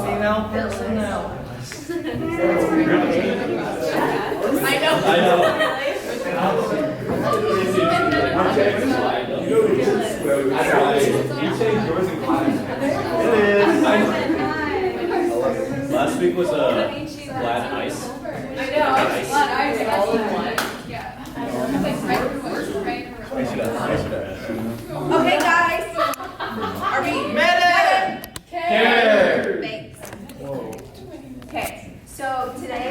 Female personnel. I know. Last week was a glad ice. I know, glad I all in one. Yeah. Okay, guys. Are we Medic! Care. Thanks. Okay, so today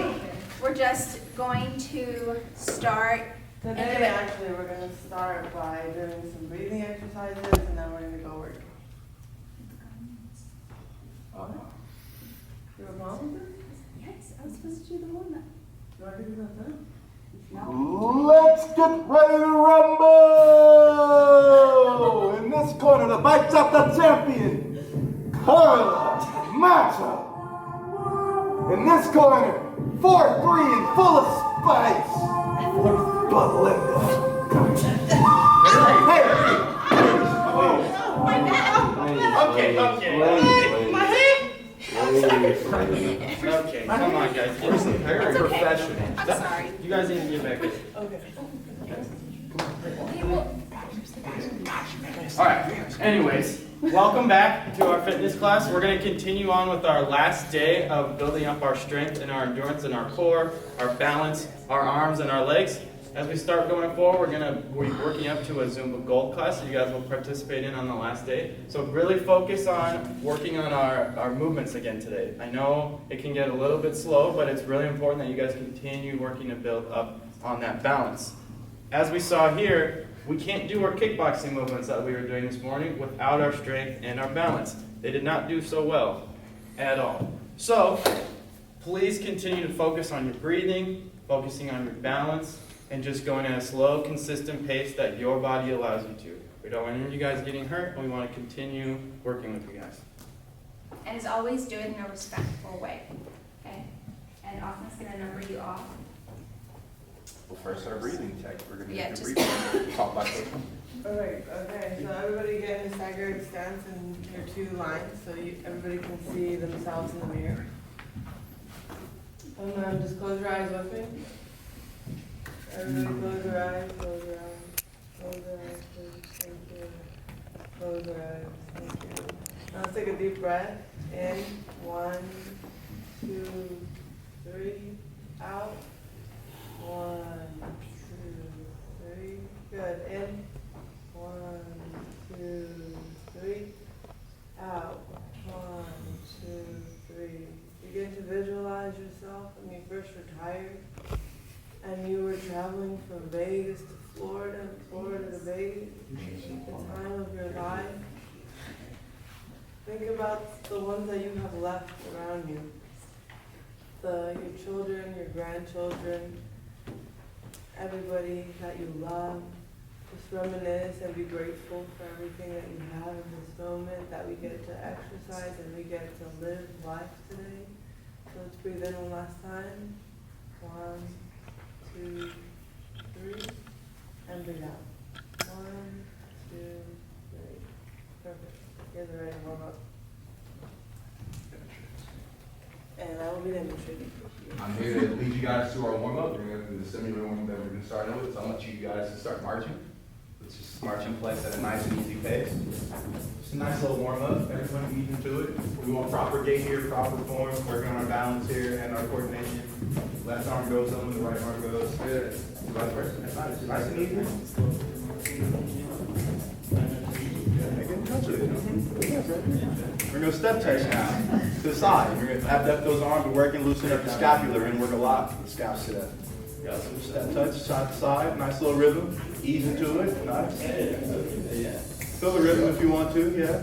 we're just going to start. Today, actually, we're going to start by doing some breathing exercises, and then we're going to go work. You have a problem with this? Yes, I was supposed to do the one that. Do I do that then? Let's get ready to rumble! In this corner, the Bites Up the champion, Carla Macha. In this corner, 4'3" and full of spice, Belinda. Okay, come on, guys. Get some professional. I'm sorry. You guys need to get back here. Alright, anyways, welcome back to our fitness class. We're going to continue on with our last day of building up our strength and our endurance and our core, our balance, our arms and our legs. As we start going forward, we're going to be working up to a Zumba Gold class that you guys will participate in on the last day. So really focus on working on our movements again today. I know it can get a little bit slow, but it's really important that you guys continue working to build up on that balance. As we saw here, we can't do our kickboxing movements that we were doing this morning without our strength and our balance. They did not do so well at all. So please continue to focus on your breathing, focusing on your balance, and just going at a slow, consistent pace that your body allows you to. We don't want any of you guys getting hurt, and we want to continue working with you guys. And as always, do it in a respectful way. Okay? And Ahmed's going to number you off. Well, first our breathing check. We're going to Yeah, do just- breathing. Talk about it. Alright, okay, so everybody get in a staggered stance in your two lines, so everybody can see themselves in the mirror. And then just close your eyes with me. Everybody close your eyes, close your eyes, close your eyes, please, thank you. Close your eyes, thank you. Now let's take a deep breath. In, 1, 2, 3, out. 1, 2, 3, good. In, 1, 2, 3, out. 1, 2, 3. Begin to visualize yourself when you first retired. and you were traveling from Vegas to Florida and Florida to Vegas, the time of your life. Think about the ones that you have left around you. Your children, your grandchildren, everybody that you love. Just reminisce and be grateful for everything that you have in this moment, that we get to exercise and we get to live life today. So let's breathe in one last time. 1, 2, 3, and breathe out. 1, 2, 3. Perfect. You guys are ready to warm up. And I will be demonstrating. I'm here to lead you guys to our warm-up. We're going to do the similar warm-up that we're going to start with. So I'm going to let you guys to start marching. Let's just march in place at a nice and easy pace. Just a nice little warm-up. Everyone ease into it. We want proper gait here, proper form. Working on our balance here and our coordination. Left arm goes up when the right arm goes. Good. Vice versa. That's nice. Nice and easy. We're going to step touch now to the side. We're going to abduct those arms. We're working, loosen up the scapula. We're going to work a lot with the scap sit up. Got some step touch, side to side. Nice little rhythm. Ease into it. Nice. Feel the rhythm if you want to. Yeah.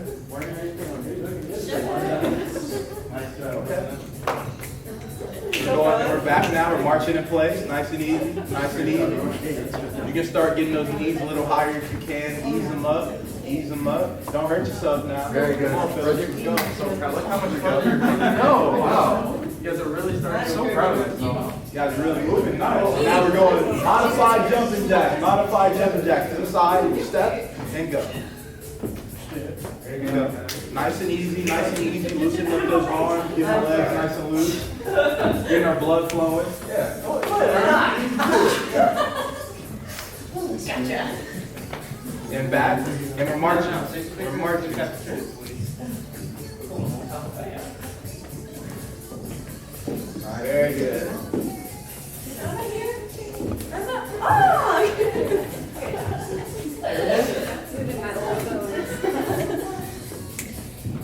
Okay. We're back now. We're marching in place. Nice and easy. Nice and easy. You can start getting those knees a little higher if you can. Ease them up. Ease them up. Don't hurt yourself now. Very good. Come on, Phil. So proud. Look how much you got. No, wow. You guys are really starting. So proud of yourself. You guys are really moving. Nice. Now we're going modified jumping jack. Modified jumping jack. To the side. Step and go. There you go. Nice and easy. Nice and easy. Loosen up those arms. Get the legs nice and loose. Getting our blood flowing. Yeah. Go ahead. Gotcha. And back, and we're marching. We're marching. Very good.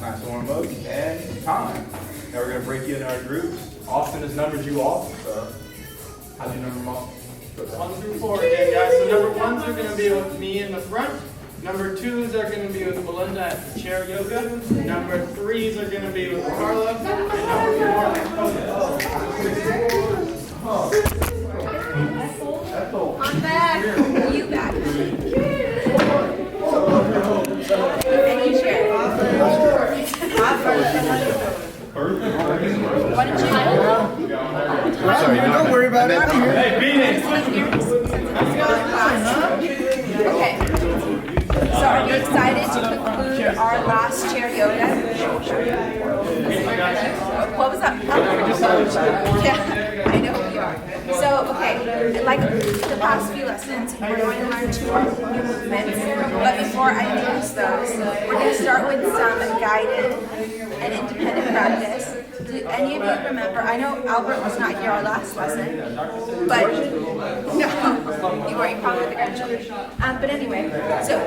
Nice warm up and time. Now we're gonna break you into our groups. Austin has numbered you off. So how'd you number them off? 1 through 4 again, guys. So number 1s are going to be with me in the front. Number 2s are going to be with Belinda at the chair yoga. Number 3s are going to be with Carla. And number 4 I'm back. You back. And you share. Why don't you? Sorry, don't worry about it. Hey, beat it. Okay. So are you excited to conclude our last chair yoga? What was that? Yeah, I know who you are. So, okay, like the past few lessons, we're going to learn 2 new movements. But before I introduce those, we're going to start with some guided and independent practice. Do any of you remember? I know Albert was not here our last lesson, but no, you weren't. You probably with the grandchildren. But anyway, so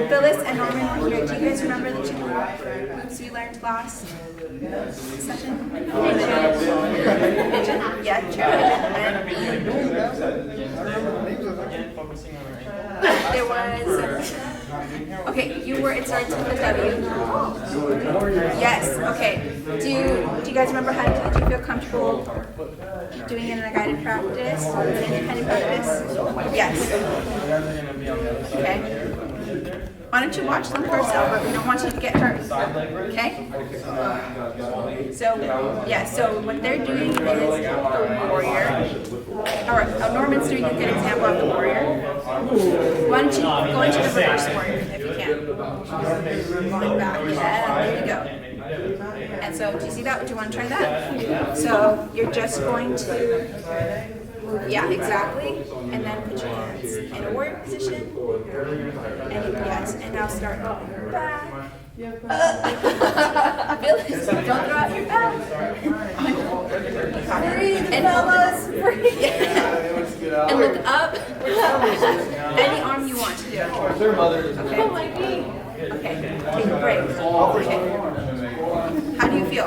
Phyllis and Norman were here. Do you guys remember the 2 moves we learned last session? Pigeon? Yeah, true. There was. Okay, you were. It starts with a W. Yes. Okay. Do you guys remember how to do? Do you feel comfortable doing it in a guided practice or an independent practice? Yes. Okay. Why don't you watch them first, Albert? We don't want you to get hurt. Okay? So, yeah, so what they're doing is the warrior. Or Norman's doing a good example of the warrior. Why don't you go into the reverse warrior if you can? Going back, yeah, there you go. And so, do you see that? Do you want to try that? So, you're just going to move, yeah, exactly. And then put your hands in a warrior position. And yes, and now start moving back. Phyllis, don't throw out your back. And elbows, breathe. And look up. Any arm you want to do. Okay? Okay, take a break. Okay. How do you feel?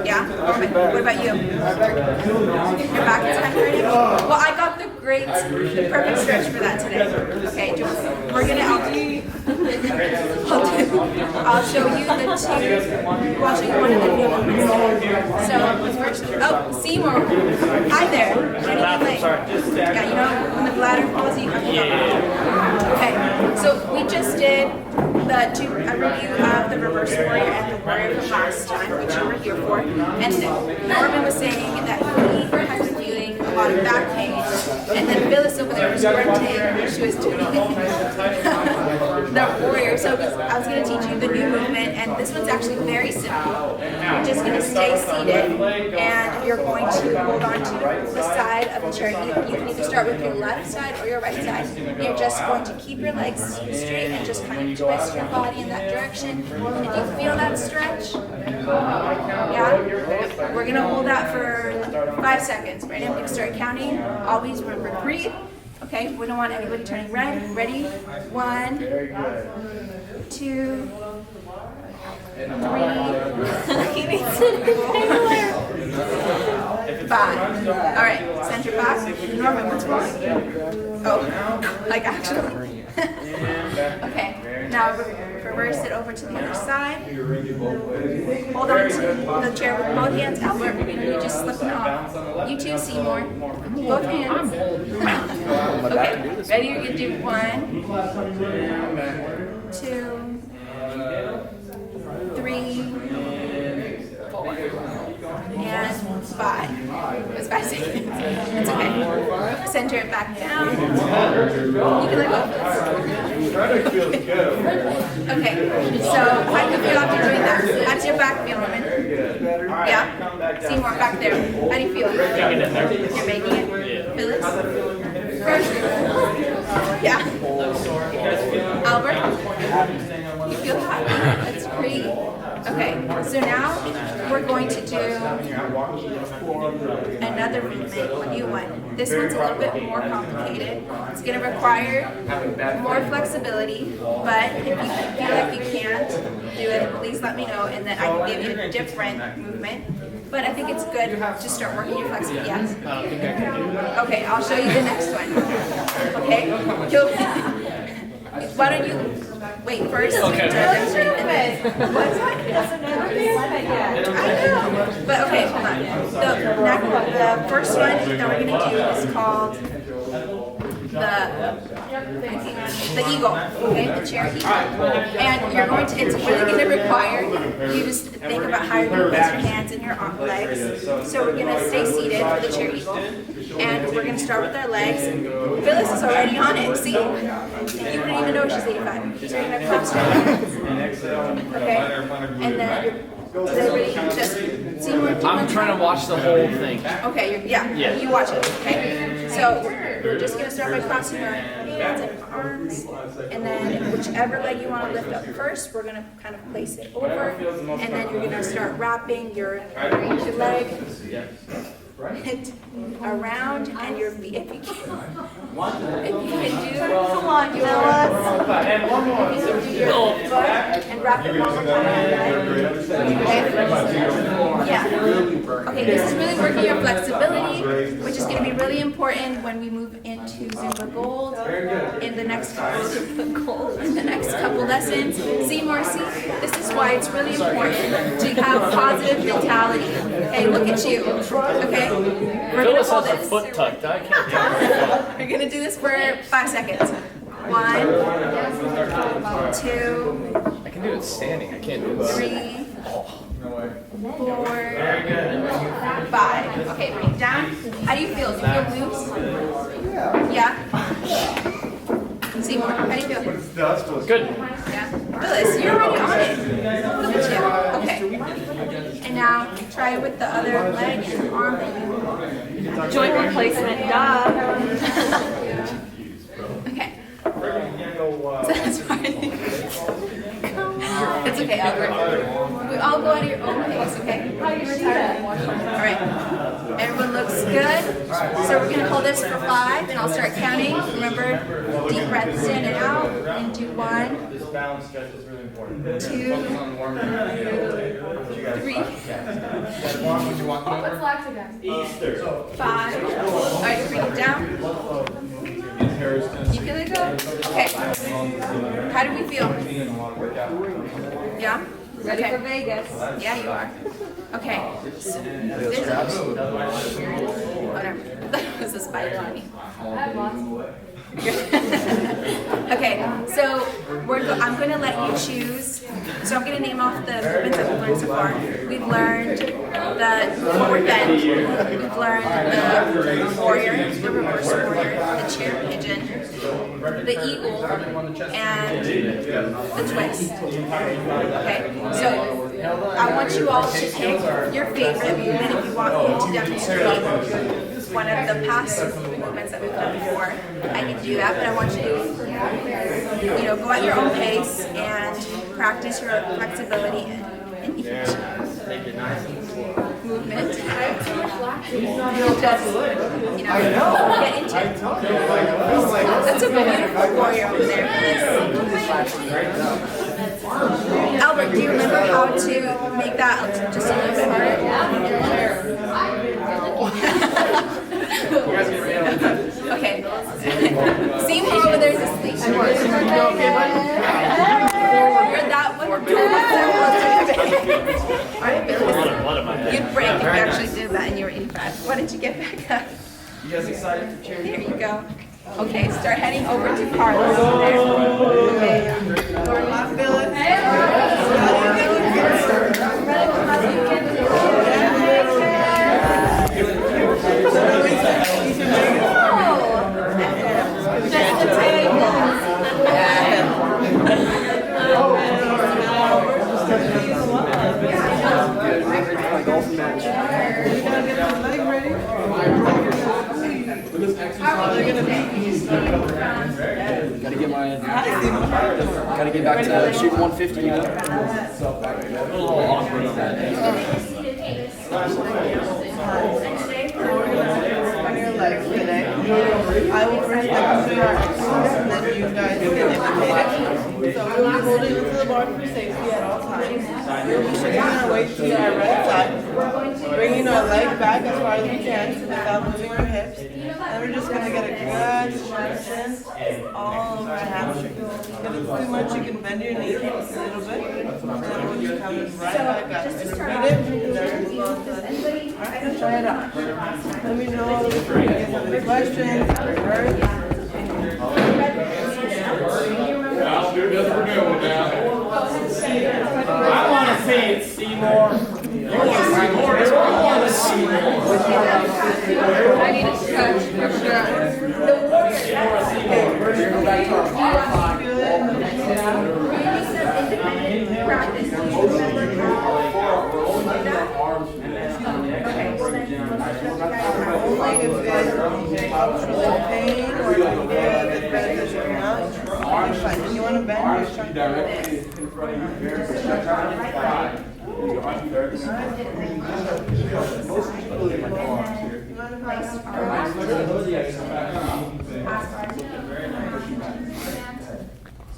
Yeah? Okay. What about you? Your back is kind of hurting? Well, I got the perfect stretch for that today. Okay, we're gonna, I'll show you the two, well, I'll show you one of the new ones. So, first, oh, Seymour, hi there. Yeah, you know, when the bladder falls, you have to go. Okay, so we just did a review of the reverse warrior and the warrior from last time, which you were here for. And Norman was saying that he has been feeling a lot of back pain. And then Phyllis over there was grunting when she was doing the warrior. So I was going to teach you the new movement, and this one's actually very simple. You're just going to stay seated, and you're going to hold on to the side of the chair. You can either start with your left side or your right side. You're just going to keep your legs straight and just kind of twist your body in that direction. If you feel that stretch, yeah, we're going to hold that for 5 seconds. Right now, I'm going to start counting. Always remember, breathe. Okay, we don't want anybody turning red. Ready? 1, 2, 3, 5. All right, center back. Norman, what's wrong? Oh, like actually. Okay, now reverse it over to the other side. Hold on to the chair with both hands. Albert, you just slipped it off. You too, Seymour. Both hands. Okay, ready? You're gonna do 1, 2, 3, 4, and 5. It was 5 seconds. It's okay. Center it back down. You can let go of this. Okay, so how do you feel after doing that? How's your back feel, Norman? Yeah? Seymour, back there. How do you feel? You're making it? Phyllis? Yeah? Albert? You feel happy? That's great. Okay, so now we're going to do another movement, a new one. This one's a little bit more complicated. It's going to require more flexibility, but if you feel like you can't do it, please let me know, and then I can give you a different movement. But I think it's good to start working your flexibility. Yes? Okay, I'll show you the next one. Okay? Why don't you wait first? Okay. What's that? I know. But okay, hold on. The first one that we're going to do is called the eagle, okay, the chair eagle. And you're going to, it's really going to require you just think about how you're going to place your hands and your legs. So we're going to stay seated for the chair eagle. And we're going to start with our legs. Phyllis is already on it, see? You wouldn't even know she's 85. So you're going to close your legs. Okay? And then everybody just see what I'm trying to watch the whole thing. Okay, yeah, you watch it, okay? So we're just going to start by crossing our hands and arms, and then whichever leg you want to lift up first, we're going to kind of place it over, and then you're going to start wrapping your leg around, and your feet, if you can do, come on, your foot, and wrap it one more time around your leg. Yeah. Okay, this is really working your flexibility, which is going to be really important when we move into Zumba Gold in the next couple lessons. Seymour, see, this is why it's really important to have positive mentality. Okay, look at you. Okay, we're going to hold this. Foot tucked. I can't do it. We're going to do this for 5 seconds. 1, 2. I can do it standing. I can't do it. 3, 4, 5. Okay, breathe down. How do you feel? Do you feel loose? Yeah? Seymour, how do you feel? Good. Yeah? Phyllis, you're already on it. Look at you. Okay. And now try it with the other leg and arm. Joint replacement, duh. Okay. So that's fine. It's okay, Albert. We all go at your own pace, okay? 1, All right. Everyone looks good. So we're gonna hold this for 5, and I'll start counting. Remember, deep breaths in and out, and do 1, This balance stretch is really important. 2, Focus on warming up. 3, What's last again? Easter. 5. All right, bring it down. You feeling good? Okay. How do we feel? Yeah? Ready Okay. for Vegas? Yeah, you are. Okay. So, whatever. This is spider on me. I have lots. Okay, so I'm going to let you choose. So I'm going to name off the movements that we've learned so far. We've learned the forward bend. We've learned the warrior, the reverse warrior, the chair pigeon, the eagle, and the twist. Okay, so I want you all to pick your favorite movement if you want me to demonstrate one of the past movements that we've done before. I can do that, but I want you to, go at your own pace and practice your flexibility in each movement. Just, get into it. That's a beautiful warrior over there for this. Albert, do you remember how to make that just a little bit harder? Okay. See him over there to sleep. You're that one. You'd break if you actually did that and you were 85. Why didn't you get back up? You guys excited for cheering? There you go. Okay, start heading over to Carlos over there. Okay. Gotta get back to shooting 150. You know? On your legs today. I will first take you through our exercise, and then you guys can imitate it. So we'll be holding onto the bar for safety at all times. We'll be shifting our weight to our right side, bringing our leg back as far as we can without moving our hips. And we're just gonna get a good stretch in all over our hamstring. If it's too much, you can bend your knees a little bit, and then we'll just come right back up. And repeat it. Alright, try it out. Let me know if you have any questions. I want to see it, Seymour. You want to see more? I want to see more. I need a stretch for sure. Practice. Do you remember how to do that? Okay, well then, Only if it's actual pain or if it's beneficial or not, it's fine. If you want to bend, just try to do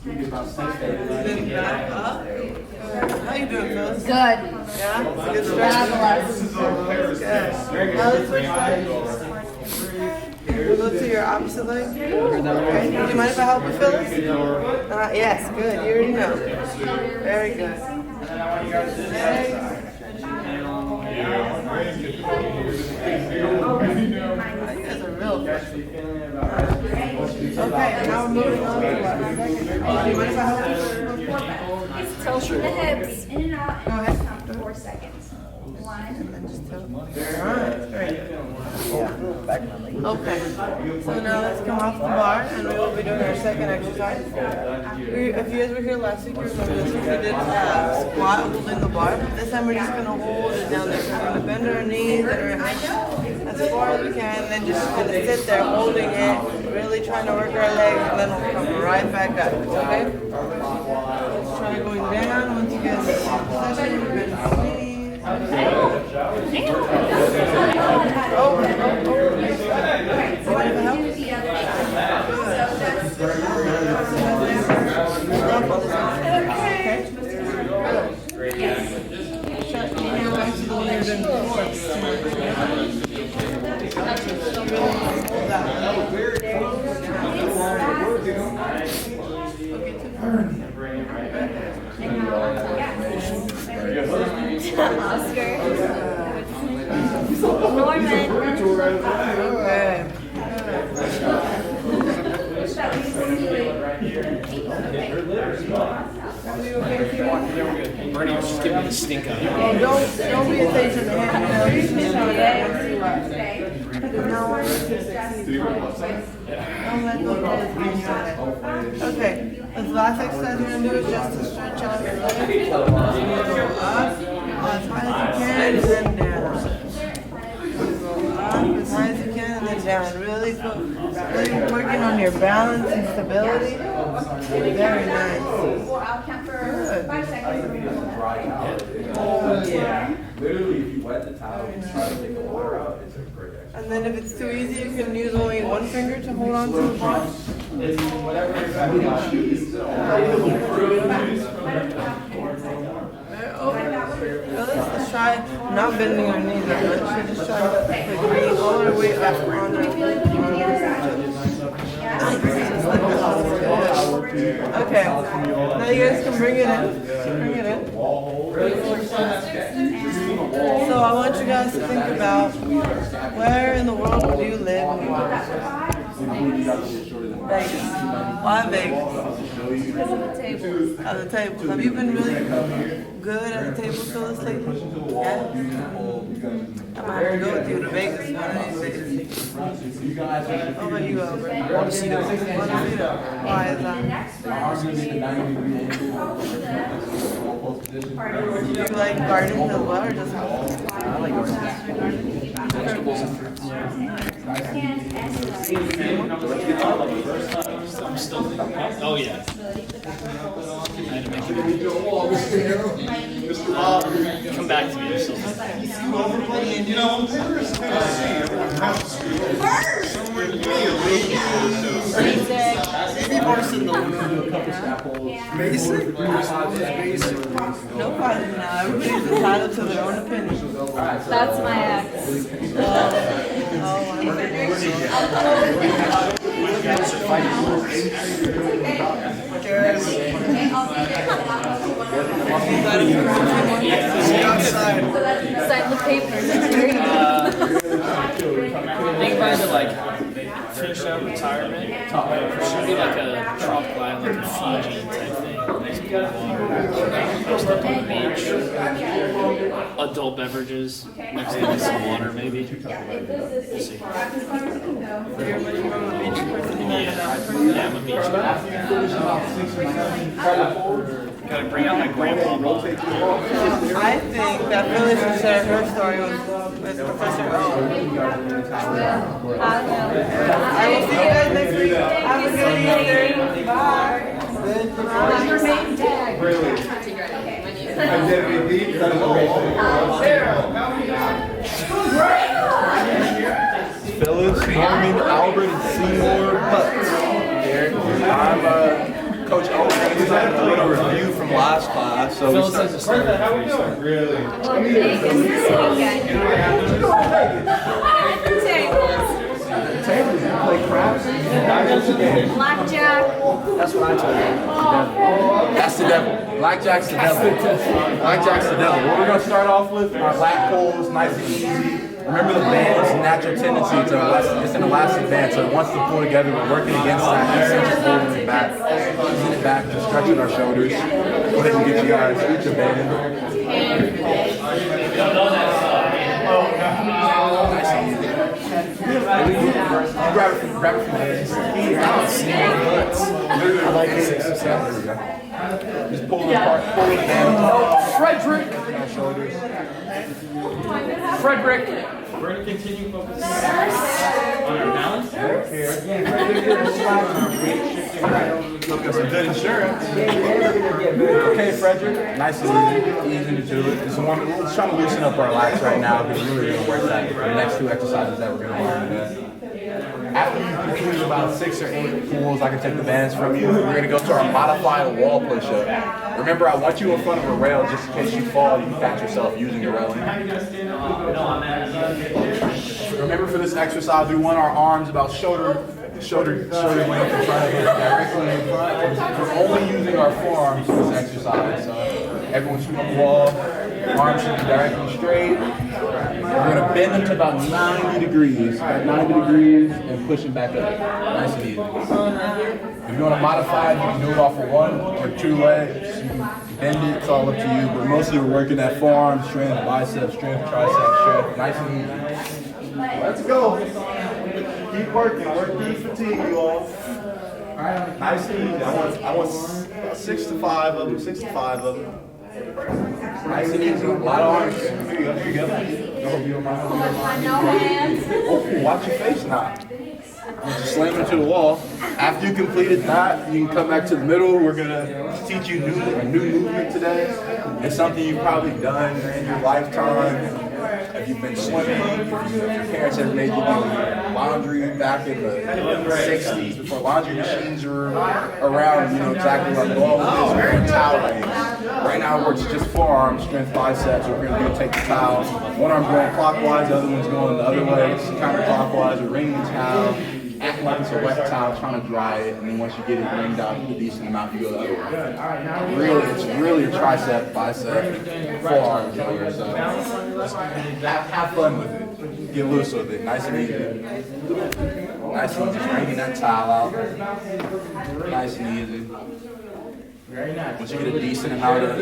Then back up. How you doing, Phyllis? Good. Yeah? It's a good stretch? Good. Now let's switch sides. We'll go to your opposite leg. Okay. Do you mind if I help you, Phyllis? Yes, good. You already know. Very good. You guys are real fresh. Okay, now we're moving on to our second. Do you mind if I help you? tilt the hips. In and out. Go ahead. Count for 4 seconds. 1. And then just tilt. Alright, very good. Okay, so now let's come off the bar and we will be doing our second exercise. If you guys were here last week, you remember this week we did squat holding the bar. This time we're just going to hold it down there. So we're going to bend our knees and our hips as far as we can, and then just going to sit there holding it, really trying to work our legs, and then we'll come right back up, okay? Let's try going down once you get in the position. We're going to knees. Bernie was just giving me the stink eye. Don't be impatient, Okay, this last exercise we're gonna do is just to stretch out your legs. Go up as high as you can and then down. Go up as high as you can and then down. Really working on your balance and stability. Very nice. I'll count for 5 seconds. Literally, if you wet the towel and try to take the water out, it's a great exercise. And then if it's too easy, you can use only one finger to hold on to the ball. Let's try not bending your knees that much. So just try to bring all the way up on the Okay. Now you guys can bring it in. Bring it in. So I want you guys to think about where in the world do you live? Vegas. Why Vegas? At the table. Have you been really good at the table skills lately? Yeah? I'm gonna have to go with you to Vegas one of these days. How about you, Albert? Why is that? Do you like gardens as well or just houses? I like gardens. Vegetables and fruits. I'm still thinking. Oh, yeah. Come back to me. I'm still thinking. You know, I'm Paris, Tennessee. Somewhere Basic? No problem now. Everybody's entitled to their own opinion. That's my ex. Sign the papers. Think about it like finish out retirement. It should be like a tropical island, like a Fiji type thing. Nice cool water. Just up on the beach. Adult beverages. Next to like some water maybe. We'll see. Yeah, I'm a beach guy. Gotta bring out my grandpa. I think that Phyllis should share her story with Professor O. I will see you guys next week. Have a good Easter. Bye. Phyllis, Norman, Albert, and Seymour Putz. I'm Coach O. He's doing a review from last class. So we start. How we doing? Really? Play craps. Blackjack. That's what I told you. That's the devil. Blackjack's the devil. Blackjack's the devil. What we're gonna start off with are lat pulls, nice and easy. Remember the band is a natural tendency. It's an elastic band, so it wants to pull together. We're working against that. Just holding it back, using it back, just stretching our shoulders. Go ahead and get you guys the band. Nice and easy. Grab it from literally like 6 or 7. There we go. Just pull it apart, pull it down. Frederick! Our shoulders. Frederick! We're going to continue focusing on our balance. Take care. Look at some good insurance. Okay, Frederick. Nice and easy to do it. We're trying to loosen up our lats right now because we're really going to work that the next 2 exercises that we're going to learn today. After you complete about 6 or 8 pulls, I can take the bands from you. We're going to go to our modified wall push-up. Remember, I want you in front of a rail just in case you fall, you can catch yourself using the railing. Remember, for this exercise, we want our arms about shoulder length in front of us, directly in front. We're only using our forearms for this exercise. So everyone should be on the wall, arms should be directly straight. We're going to bend them to about 90 degrees, and push them back up. Nice and easy. If you want to modify it, you can do it off of 1 or 2 legs. You can bend it, it's all up to you. But mostly we're working that forearm strength, bicep strength, tricep strength. Nice and easy. Let's go. Keep working. Work the fatigue, you all. Nice and easy. I want 6 to 5 of them. 6 to 5 of them. Nice and easy. A lot of arms. Here you go. Here you go. Oh, watch your face now. Just slam into the wall. After you completed that, you can come back to the middle. We're gonna teach you a new movement today. It's something you've probably done in your lifetime. If you've been swimming, if your parents have made you do laundry back in the 60s, before laundry machines were around, you know exactly what I'm going with this. We're doing towel rings. Right now it works just forearm strength, biceps. What we're going to do is take the towel. One arm's going clockwise, the other one's going the other way. It's counterclockwise. We're wringing the towel. Act like it's a wet towel, trying to dry it, and then once you get it wringed out, a decent amount, you go the other way. It's really a tricep, bicep, forearm killer. So have fun with it. Get loose with it. Nice and easy. Nice and easy. Just wringing that towel out. Nice and easy. Very nice. Once you get a decent amount of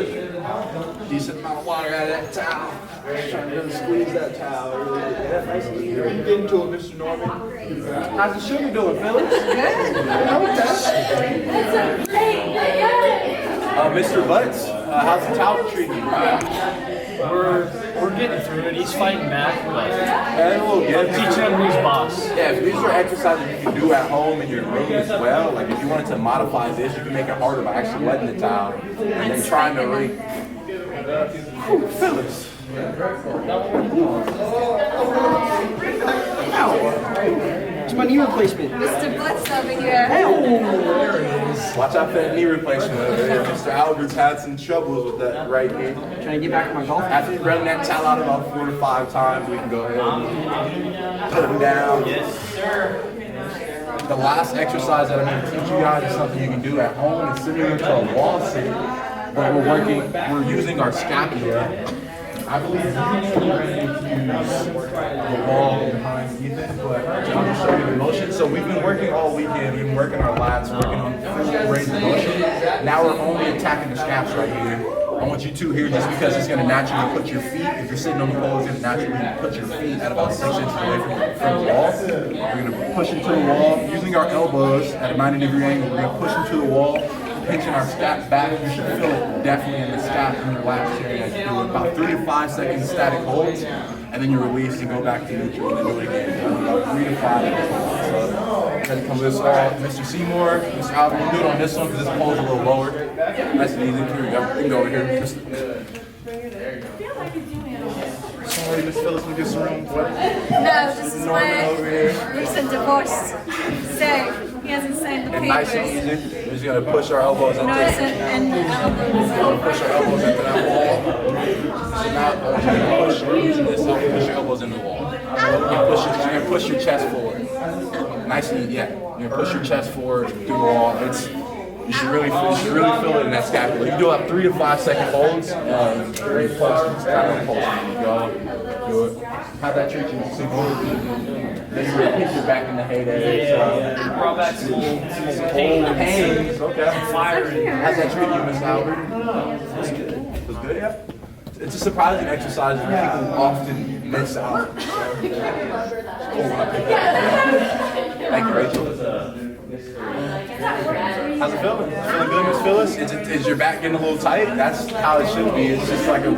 water out of that towel, just trying to squeeze that towel. Get that nice and easy. You get into it, Mr. Norman. How's the sugar doing, Phyllis? Good. Mr. Butts, how's the towel treating you? We're getting through it. He's fighting back. Teaching him who's boss. Yeah, these are exercises you can do at home in your room as well. Like if you wanted to modify this, you can make it harder by actually wetting the towel and then trying to ring. Phyllis. It's my knee replacement. Mr. Butts over here. Watch out for that knee replacement over there. Mr. Albert's had some troubles with that right here. Trying to get back to my golf. After you run that towel out about 4 to 5 times, we can go ahead and put them down. Yes, sir. The last exercise that I'm going to teach you guys is something you can do at home. It's similar to a wall sit, but we're using our scapula. I believe you can use the wall behind Ethan, but I'll just show you the motion. So we've been working all weekend. We've been working our lats, working on full range of motion. Now we're only attacking the scaps right here. I want you two here just because it's going to naturally put your feet, if you're sitting on the pole, it's going to naturally put your feet at about 6 inches away from the wall. We're going to push into the wall using our elbows at a 90-degree angle. We're going to push into the wall. Pinching our scap back, you should feel it definitely in the scap in your lats area as you do it. About 3 to 5 seconds static holds, and then you release and go back to neutral and then do it again. About 3 to 5 seconds. So, ready to come this way. Mr. Seymour, Mr. Albert, we'll do it on this one because this pole's a little lower. Nice and easy. Here we go. You can go over here. There you go. Sorry, Miss Phyllis, we get some room. No, this is my recent divorce. So, he hasn't signed the papers. Nice and easy. We're just going to push our elbows into Nice and push our elbows into that wall. So now, push your elbows into the wall. You're going to push your chest forward. Nice and easy, yeah. You're going to push your chest forward through the wall. You should really feel it in that scapula. You can do like 3 to 5 second holds. Very pulse. Kind of pulse. There you go. Do it. How'd that treat you? Then you repeat your back in the heyday. Brought back some old pains. Okay. Fire. How's that treat you, Miss Albert? It was good, yeah. It's a surprising exercise that people often miss out. Thank you, Rachel. How's it feeling? Feeling good, Miss Phyllis? Is your back getting a little tight? That's how it should be. It's just like a...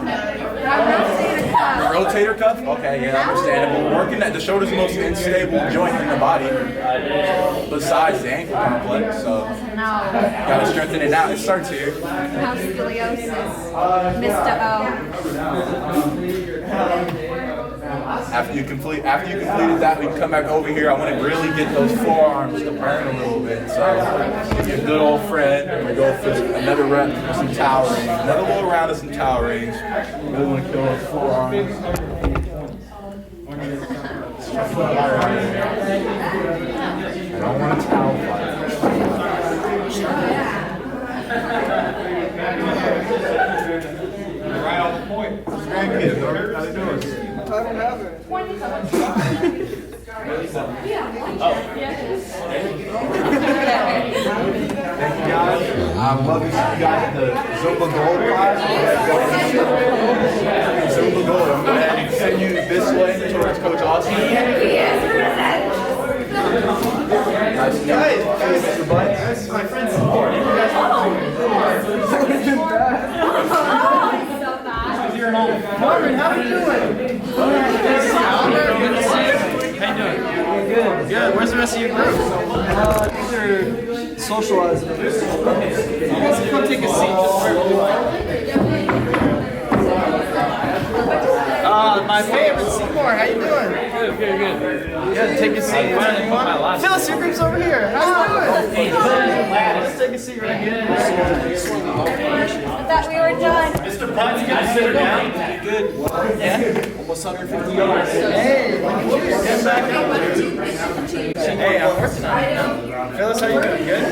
Rotator cuff? Okay, yeah, understandable. Working at the shoulder's the most unstable joint in the body, besides the ankle complex, so gotta strengthen it out. It starts here. Now scoliosis, Mr. After you completed that, we can come back over here. I want to really get those forearms to burn a little bit. So, your good old friend, we go for another rep with some towering, another little round of some towering. Really want to kill those forearms. I don't want to towel fight. Right on the point. Grandkids, how they doing? I don't have it. Thank you guys. I'm loving you guys at the Zumba Gold class. Zumba Gold. I'm going to send you this way towards Coach Austin. Nice to meet you. Mr. Butts. That's my friend Support. Marvin, how you doing? Good to see you. How you doing? Good. Good. Where's the rest of your group? These are socializing. Let's come take a seat. My favorite, Seymour. How you doing? Good. Yeah, take a seat. Phyllis, your group's over here. How you doing? Let's take a seat right here. I thought we were done. Mr. Butts, can I sit down? Good. Yeah. Almost 150 yards. Hey, get back up. Hey, I'm working on it now. Phyllis, how you doing? Good?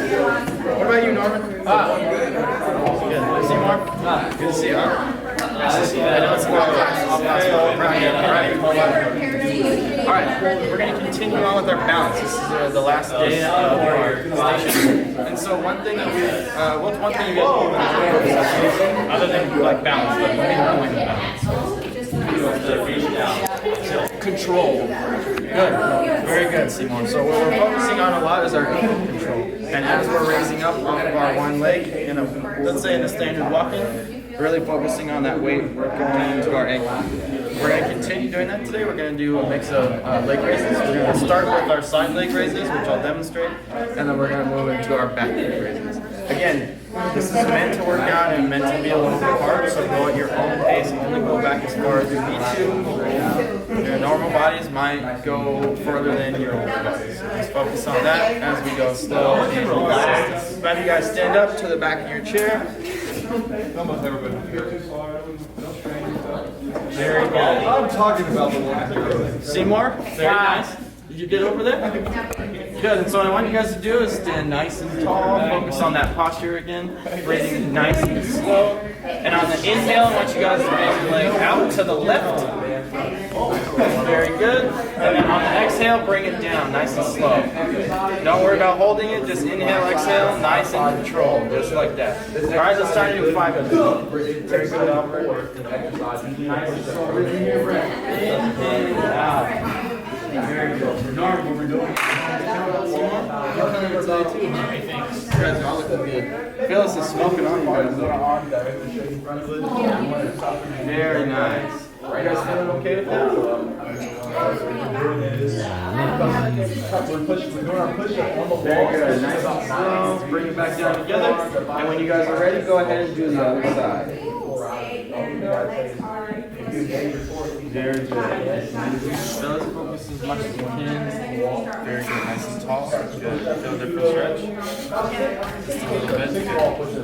What about you, Norman? Good. Good. Seymour? Good to see you. Nice to see you. I know it's about Alright, we're going to continue on with our balance. This is the last day of our station. And so one thing that what's one thing you guys do other than like balance, but the main point of balance? Control. Good. Very good, Seymour. So what we're focusing on a lot is our ankle control. And as we're raising up off of our one leg, let's say in the standard walking, really focusing on that weight going into our ankle. We're going to continue doing that today. We're going to do a mix of leg raises. We're going to start with our side leg raises, which I'll demonstrate, and then we're going to move into our back leg raises. Again, this is meant to work out and meant to be a little bit hard, so go at your own pace and only go back as far as you need to. Your normal bodies might go further than your older bodies. So just focus on that as we go slow and consistent. Have you guys stand up to the back of your chair. Almost everybody. Very good. I'm talking about the one. Seymour, very nice. Did you get over there? Good. And so what I want you guys to do is stand nice and tall. Focus on that posture again. Breathing nice and slow. And on the inhale, I want you guys to raise your leg out to the left. Very good. And then on the exhale, bring it down nice and slow. Don't worry about holding it. Just inhale, exhale, nice and controlled, just like that. All right, let's start doing 5 of them. Very good, Albert. Nice and slow. Breathing your breath. In and out. Very good. Norm, what we're doing. You guys are all looking good. Phyllis is smoking on you guys. Very nice. You guys feeling okay with that? We're doing our push-up on the wall. Very good. Nice and slow. Bring it back down together. And when you guys are ready, go ahead and do the other side. Very good. Phyllis, focus as much as you can. Very good. Nice and tall. Good. Feel a different stretch. Just a little bit.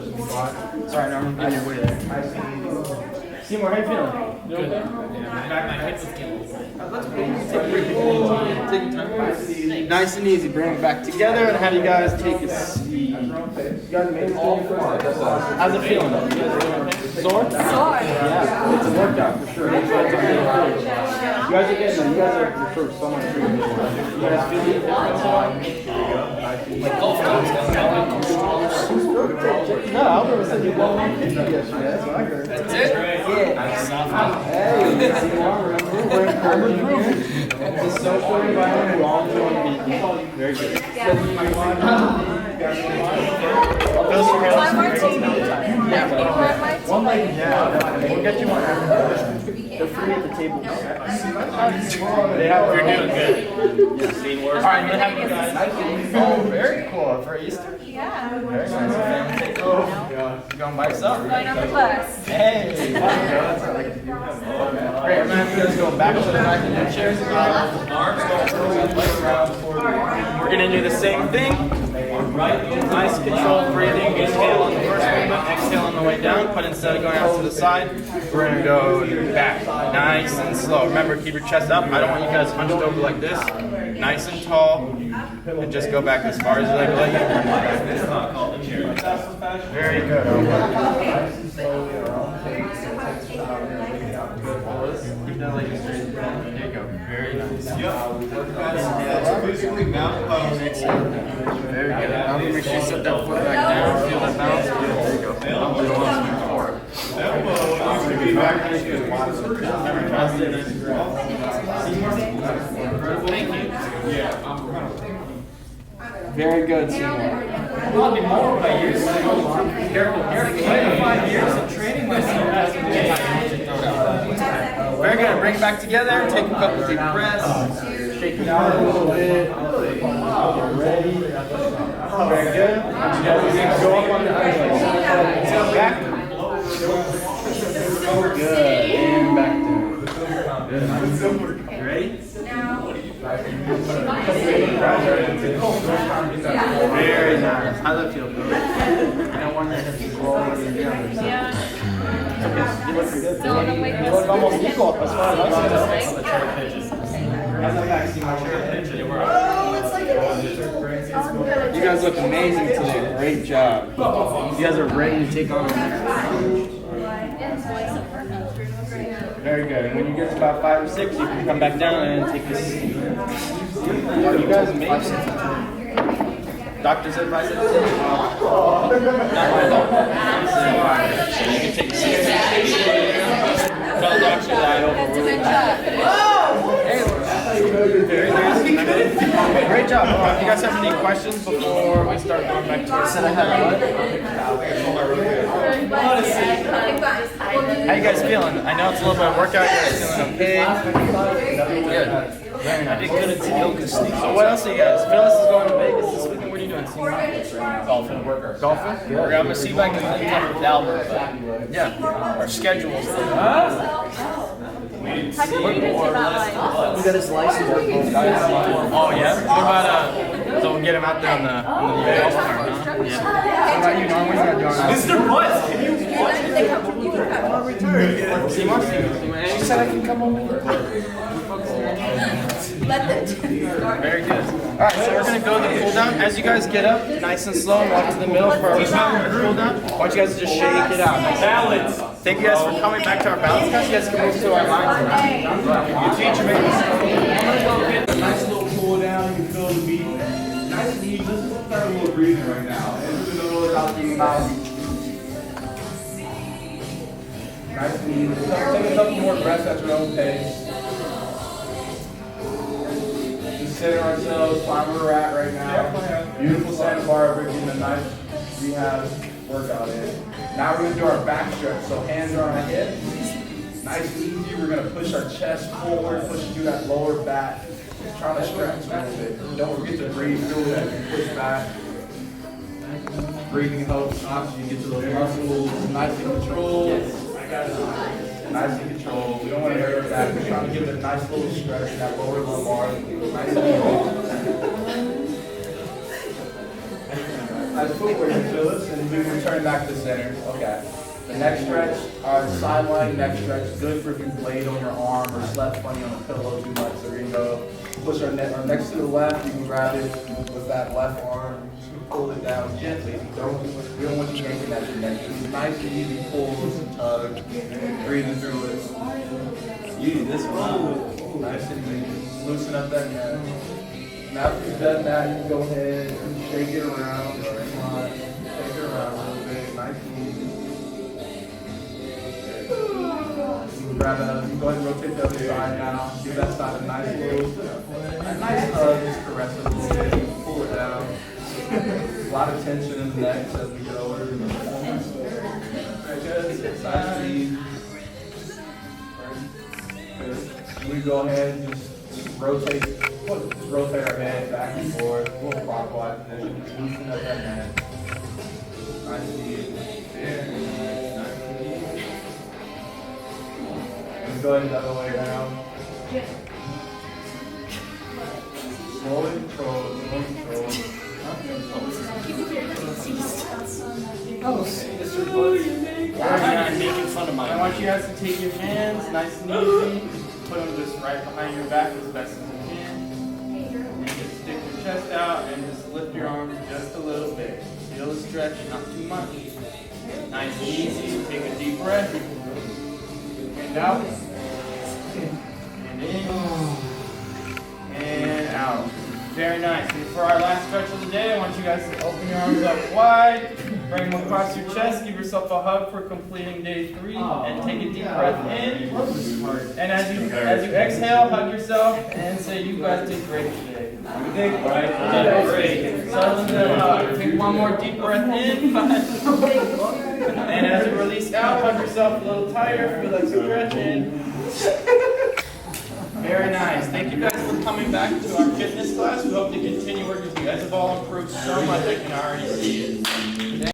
Good. Sorry, Norman. Get your way there. Seymour, how you feeling? Good. Take your time. Nice and easy. Bring it back together. And have you guys take a seat. You guys made it all for exercise. How's it feeling though? Sore? Sore. Yeah, it's a workout for sure. You guys are getting there. You guys are for so much free. You guys feel it? Like golf clubs. No, Albert said you won 150 yesterday. That's what I heard. That's it? Yeah. Hey, we're improving. It's a social environment. We're all enjoying being here. Very good. My martini. Yeah. One leg, yeah. We'll get you one. They're free at the table. They have, you're doing good. All right, I'm gonna have you guys. Oh, very cool. For Easter? Yeah. Very nice. Family take off. You going by yourself? Going on the bus. Hey. Great, I'm gonna have you guys go back to the back of your chairs again. We're gonna do the same thing. Nice controlled breathing. Inhale on the first movement, exhale on the way down. But instead of going out to the side, we're gonna go back. Nice and slow. Remember, keep your chest up. I don't want you guys hunched over like this. Nice and tall. And just go back as far as you like to let you. Very good. Keep that leg straight. There you go. Very nice. Physically mount pose. Very good. Now make sure you set that foot back down. Feel that bounce. There you go. Elbow to forward. Elbow needs to be back. Thank you. Very good, Seymour. Probably more by years. Careful, careful. 5 years of training with you. Very good. Bring it back together. Take a couple deep breaths. Shake it out a little bit. Ready. Very good. Go up on the other leg. Back. Good. And back down. Ready? Very nice. How does that feel? Good? I don't want that to roll over the others. Yeah. You look almost equal as far as I'm concerned. You guys look amazing today. Great job. You guys are ready to take on the next round. Very good. And when you get to about 5 or 6, you can come back down and take this. You guys amazing. Doctor's advice. Not my doctor. You can take a seat. Tell the doctor that I Great job. If you guys have any questions before we start going back to it? Said I had How you guys feeling? I know it's a little bit of workout. You guys feeling okay? Good. Very nice. I did good at the yoga sneak. So what else are you guys? Phyllis is going to Vegas this weekend. What are you doing? Golfing. Golfing? Good. I'm going to see if I can link up with Albert. Yeah. Our schedules. How come you didn't take that We got his license. Oh yeah. What about so we'll get him out there on the golf cart, huh? Yeah. What about you, Norm? What are you doing? Mr. Butts, can you Seymour? She said I can come over. Very good. Alright, so we're going to go to the pull down. As you guys get up, nice and slow, and walk to the middle for our pull down. I want you guys to just shake it out. Balance. Thank you guys for coming back to our balance class. You guys can move to our lines around. You teach me. A nice little pull down, you can feel the beat. Nice and easy. Let's just start a little breathing right now. And we're gonna roll it out through your mouth. Nice and easy. Take a couple more breaths at your own pace. Just center ourselves, find where we're at right now. Beautiful Santa Barbara, getting a nice rehab workout in. Now we're gonna do our back stretch. So hands are on our hips. Nice and easy. We're gonna push our chest forward, push through that lower back. Trying to stretch a little bit. Don't forget to breathe through that and push back. Breathing helps oxygen get to those muscles. Nice and controlled. Nice and controlled. We don't want to hurt our back. We're trying to give it a nice little stretch in that lower lumbar. Nice and controlled. Nice footwork, Phyllis, and we return back to center. Okay. The next stretch, our sideline neck stretch, good for if you laid on your arm or slept funny on a pillow too much. So we're gonna go push our next to the left. You can grab it with that left arm. Just pull it down gently. We don't want you making that your neck. Just nice and easy pulls and tugs. Breathing through it. Easy, this one. Nice and easy. Loosen up that neck. Now if you've done that, you can go ahead and shake it around. Shake it around a little bit. Nice and easy. Grab it up. You go ahead and rotate the other side now. Give that side a nice little, hug. Just caress it a little bit. Pull it down. A lot of tension in the neck as we get over. good. Nice and easy. Good. We go ahead and just rotate our head back and forth, a little clockwise position, just loosen up that neck. Nice and easy. Very nice. Nice and easy. And go ahead the other way around. Slowly control, slowly control. Making fun of mine. I want you guys to take your hands, nice and easy, put them just right behind your back as best as you can, and just stick your chest out and just lift your arms just a little bit. Feel the stretch, not too much. Nice and easy. Take a deep breath. And out. And in. And out. Very nice. And for our last stretch of the day, I want you guys to open your arms up wide, bring them across your chest, give yourself a hug for completing day 3, and take a deep breath in. And as you exhale, hug yourself and say, "You guys did great today." You did great. Settle into that hug. Take one more deep breath in. And as you release out, hug yourself a little tighter. Feel that stretching. Very nice. Thank you guys for coming back to our fitness class. We hope to continue working with you. You guys have all improved so much. I can already see it.